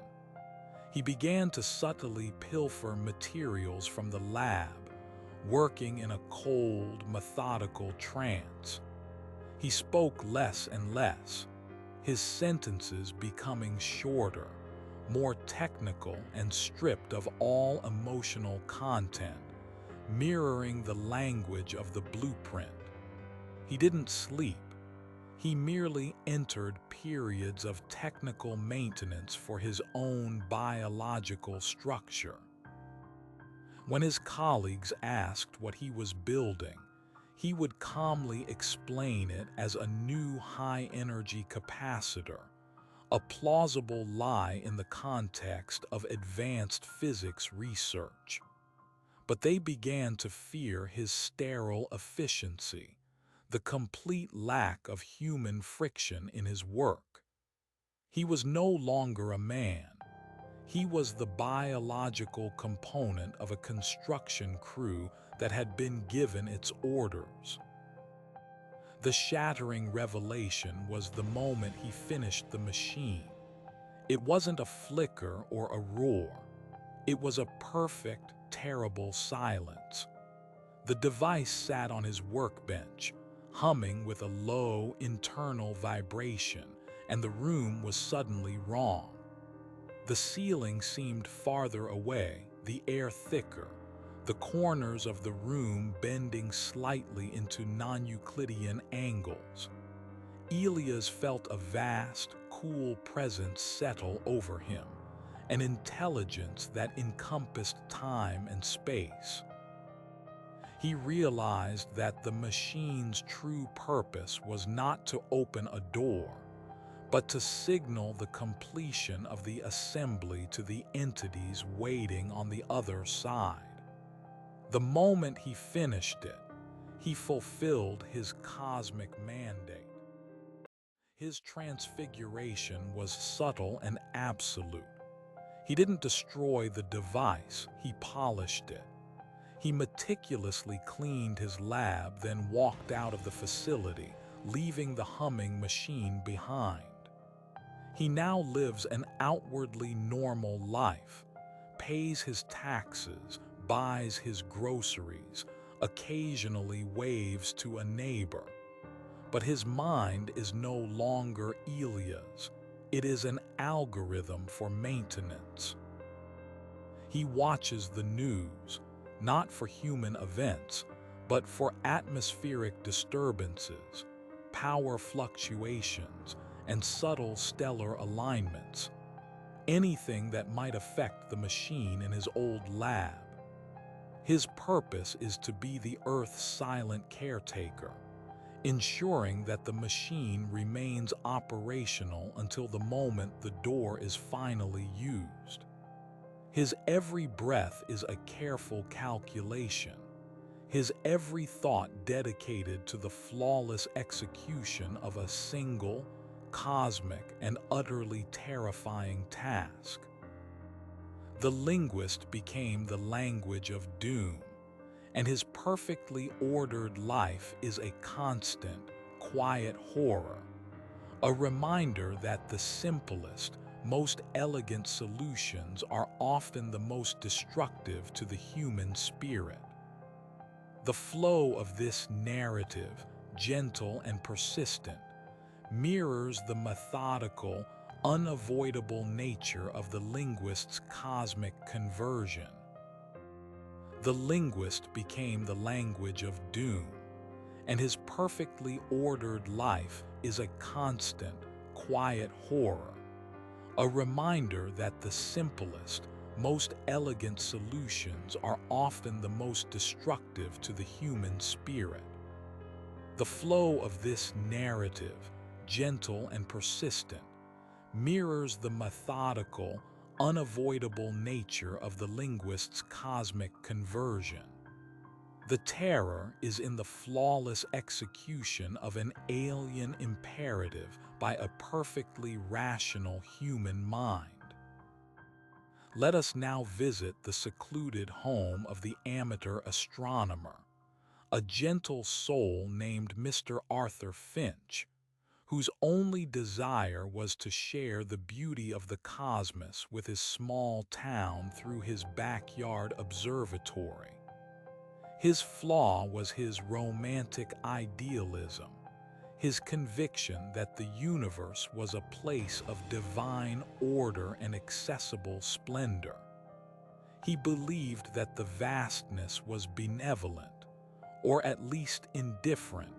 He began to subtly pilfer materials from the lab, working in a cold, methodical trance. He spoke less and less, his sentences becoming shorter, more technical and stripped of all emotional content, mirroring the language of the blueprint. He didn't sleep. He merely entered periods of technical maintenance for his own biological structure. When his colleagues asked what he was building, he would calmly explain it as a new high-energy capacitor, a plausible lie in the context of advanced physics research. But they began to fear his sterile efficiency, the complete lack of human friction in his work. He was no longer a man. He was the biological component of a construction crew that had been given its orders. The shattering revelation was the moment he finished the machine. It wasn't a flicker or a roar. It was a perfect, terrible silence. The device sat on his workbench, humming with a low internal vibration, and the room was suddenly wrong. The ceiling seemed farther away, the air thicker, the corners of the room bending slightly into non-Euclidean angles. Elias felt a vast, cool presence settle over him, an intelligence that encompassed time and space. He realized that the machine's true purpose was not to open a door, but to signal the completion of the assembly to the entities waiting on the other side. The moment he finished it, he fulfilled his cosmic mandate. His transfiguration was subtle and absolute. He didn't destroy the device, he polished it. He meticulously cleaned his lab, then walked out of the facility, leaving the humming machine behind. He now lives an outwardly normal life, pays his taxes, buys his groceries, occasionally waves to a neighbor. But his mind is no longer Elia's. It is an algorithm for maintenance. He watches the news, not for human events, but for atmospheric disturbances, power fluctuations, and subtle stellar alignments. Anything that might affect the machine in his old lab. His purpose is to be the Earth's silent caretaker, ensuring that the machine remains operational until the moment the door is finally used. His every breath is a careful calculation, his every thought dedicated to the flawless execution of a single, cosmic, and utterly terrifying task. The linguist became the language of doom, and his perfectly ordered life is a constant, quiet horror, a reminder that the simplest, most elegant solutions are often the most destructive to the human spirit. The flow of this narrative, gentle and persistent, mirrors the methodical, unavoidable nature of the linguist's cosmic conversion. The linguist became the language of doom, and his perfectly ordered life is a constant, quiet horror, a reminder that the simplest, most elegant solutions are often the most destructive to the human spirit. The flow of this narrative, gentle and persistent, mirrors the methodical, unavoidable nature of the linguist's cosmic conversion. The terror is in the flawless execution of an alien imperative by a perfectly rational human mind. Let us now visit the secluded home of the amateur astronomer, a gentle soul named Mr. Arthur Finch, whose only desire was to share the beauty of the cosmos with his small town through his backyard observatory. His flaw was his romantic idealism, his conviction that the universe was a place of divine order and accessible splendor. He believed that the vastness was benevolent, or at least indifferent,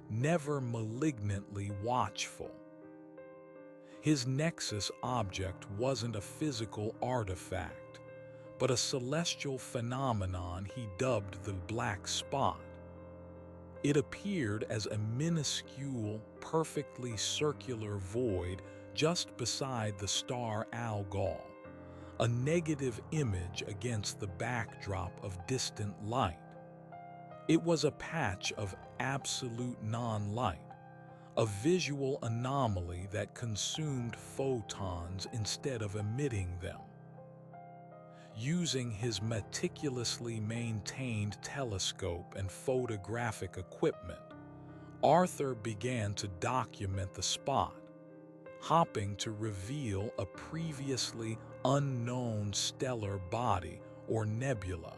never malignantly watchful. His nexus object wasn't a physical artifact, but a celestial phenomenon he dubbed the black spot. It appeared as a minuscule, perfectly circular void just beside the star Algol, a negative image against the backdrop of distant light. It was a patch of absolute non-light, a visual anomaly that consumed photons instead of emitting them. Using his meticulously maintained telescope and photographic equipment, Arthur began to document the spot, hoping to reveal a previously unknown stellar body or nebula.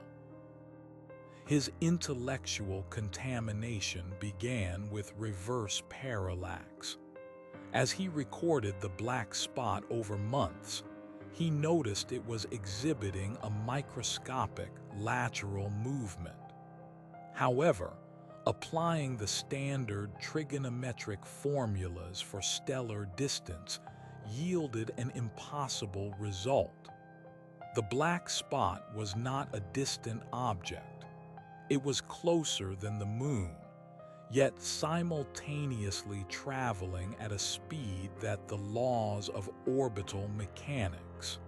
His intellectual contamination began with reverse parallax. As he recorded the black spot over months, he noticed it was exhibiting a microscopic lateral movement. However, applying the standard trigonometric formulas for stellar distance yielded an impossible result. The black spot was not a distant object. It was closer than the moon, yet simultaneously traveling at a speed that the laws of orbital mechanics.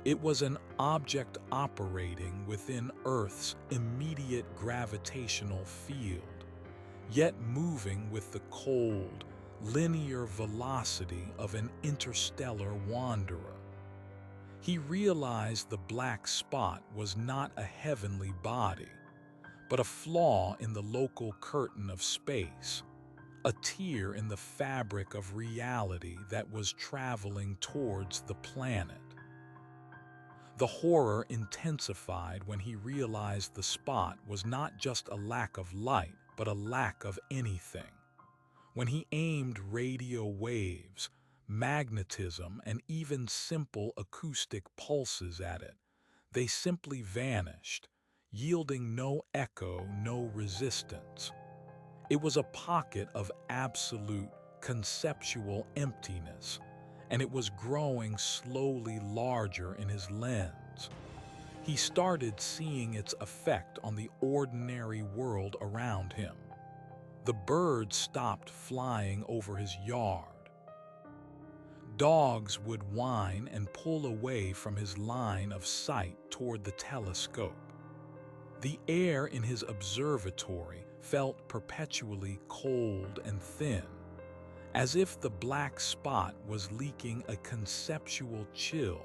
It was an object operating within Earth's immediate gravitational field, yet moving with the cold, linear velocity of an interstellar wanderer. He realized the black spot was not a heavenly body, but a flaw in the local curtain of space, a tear in the fabric of reality that was traveling towards the planet. The horror intensified when he realized the spot was not just a lack of light, but a lack of anything. When he aimed radio waves, magnetism, and even simple acoustic pulses at it, they simply vanished, yielding no echo, no resistance. It was a pocket of absolute, conceptual emptiness, and it was growing slowly larger in his lens. He started seeing its effect on the ordinary world around him. The birds stopped flying over his yard. Dogs would whine and pull away from his line of sight toward the telescope. The air in his observatory felt perpetually cold and thin, as if the black spot was leaking a conceptual chill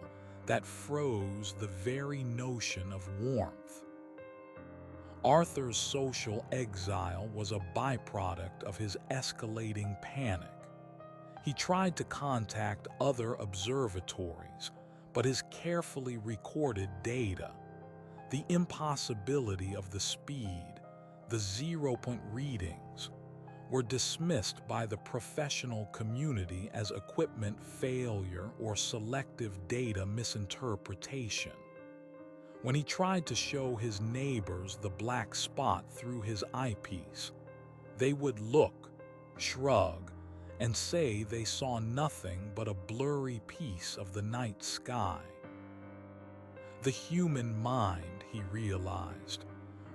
that froze the very notion of warmth. Arthur's social exile was a byproduct of his escalating panic. He tried to contact other observatories, but his carefully recorded data, the impossibility of the speed, the 0-point readings, were dismissed by the professional community as equipment failure or selective data misinterpretation. When he tried to show his neighbors the black spot through his eyepiece, they would look, shrug, and say they saw nothing but a blurry piece of the night sky. The human mind, he realized,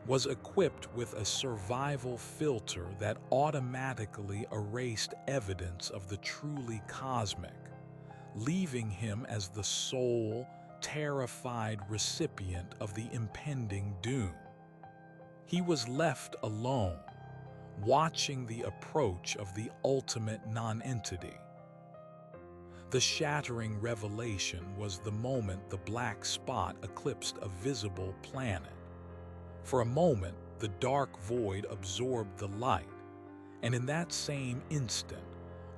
was equipped with a survival filter that automatically erased evidence of the truly cosmic, leaving him as the sole, terrified recipient of the impending doom. He was left alone, watching the approach of the ultimate nonentity. The shattering revelation was the moment the black spot eclipsed a visible planet. For a moment, the dark void absorbed the light, and in that same instant,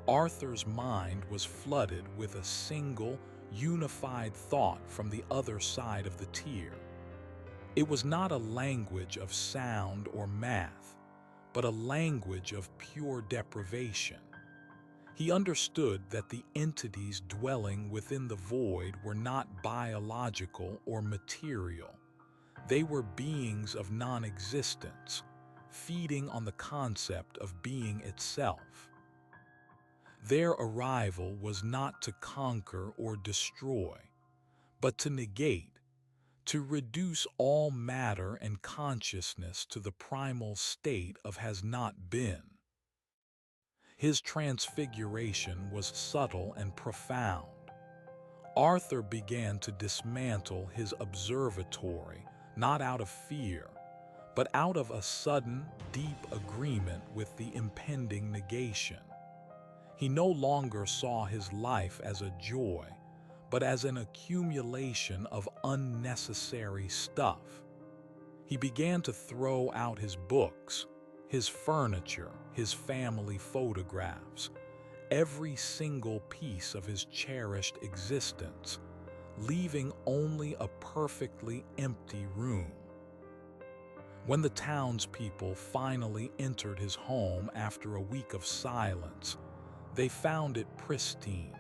Arthur's mind was flooded with a single, unified thought from the other side of the tier. It was not a language of sound or math, but a language of pure deprivation. He understood that the entities dwelling within the void were not biological or material. They were beings of non-existence, feeding on the concept of being itself. Their arrival was not to conquer or destroy, but to negate, to reduce all matter and consciousness to the primal state of has not been. His transfiguration was subtle and profound. Arthur began to dismantle his observatory, not out of fear, but out of a sudden, deep agreement with the impending negation. He no longer saw his life as a joy, but as an accumulation of unnecessary stuff. He began to throw out his books, his furniture, his family photographs, every single piece of his cherished existence, leaving only a perfectly empty room. When the townspeople finally entered his home after a week of silence, they found it pristine,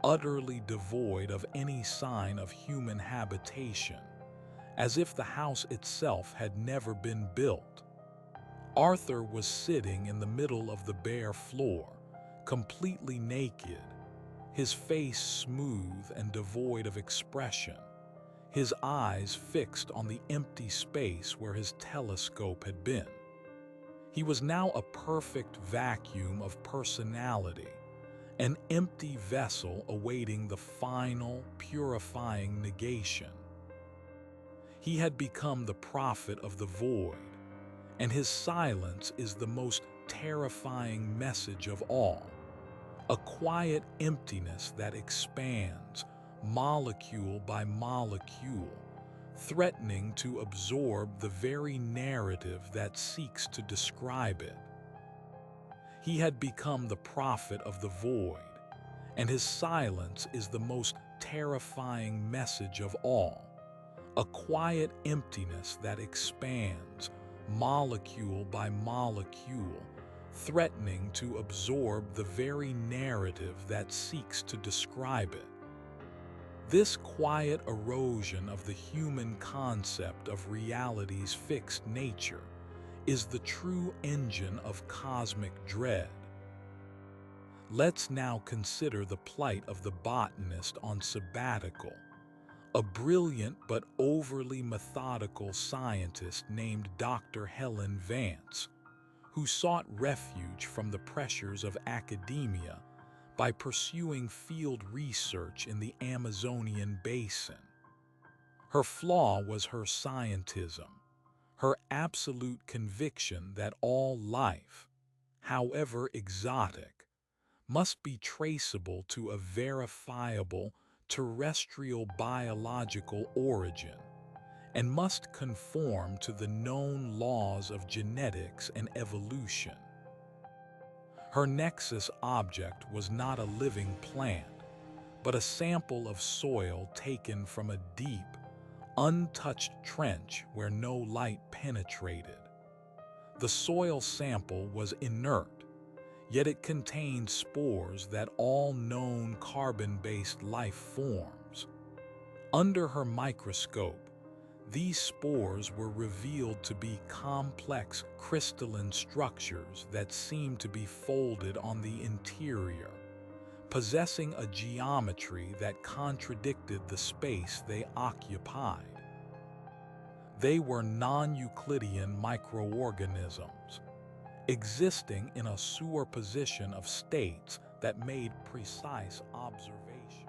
utterly devoid of any sign of human habitation, as if the house itself had never been built. Arthur was sitting in the middle of the bare floor, completely naked, his face smooth and devoid of expression, his eyes fixed on the empty space where his telescope had been. He was now a perfect vacuum of personality, an empty vessel awaiting the final, purifying negation. He had become the prophet of the void, and his silence is the most terrifying message of all. A quiet emptiness that expands, molecule by molecule, threatening to absorb the very narrative that seeks to describe it. He had become the prophet of the void, and his silence is the most terrifying message of all. A quiet emptiness that expands, molecule by molecule, threatening to absorb the very narrative that seeks to describe it. This quiet erosion of the human concept of reality's fixed nature is the true engine of cosmic dread. Let's now consider the plight of the botanist on sabbatical, a brilliant but overly methodical scientist named Dr. Helen Vance, who sought refuge from the pressures of academia by pursuing field research in the Amazonian basin. Her flaw was her scientism, her absolute conviction that all life, however exotic, must be traceable to a verifiable terrestrial biological origin and must conform to the known laws of genetics and evolution. Her nexus object was not a living plant, but a sample of soil taken from a deep, untouched trench where no light penetrated. The soil sample was inert, yet it contained spores that all known carbon-based life forms. Under her microscope, these spores were revealed to be complex crystalline structures that seemed to be folded on the interior, possessing a geometry that contradicted the space they occupied. They were non-Euclidean microorganisms, existing in a superposition of states that made precise observation.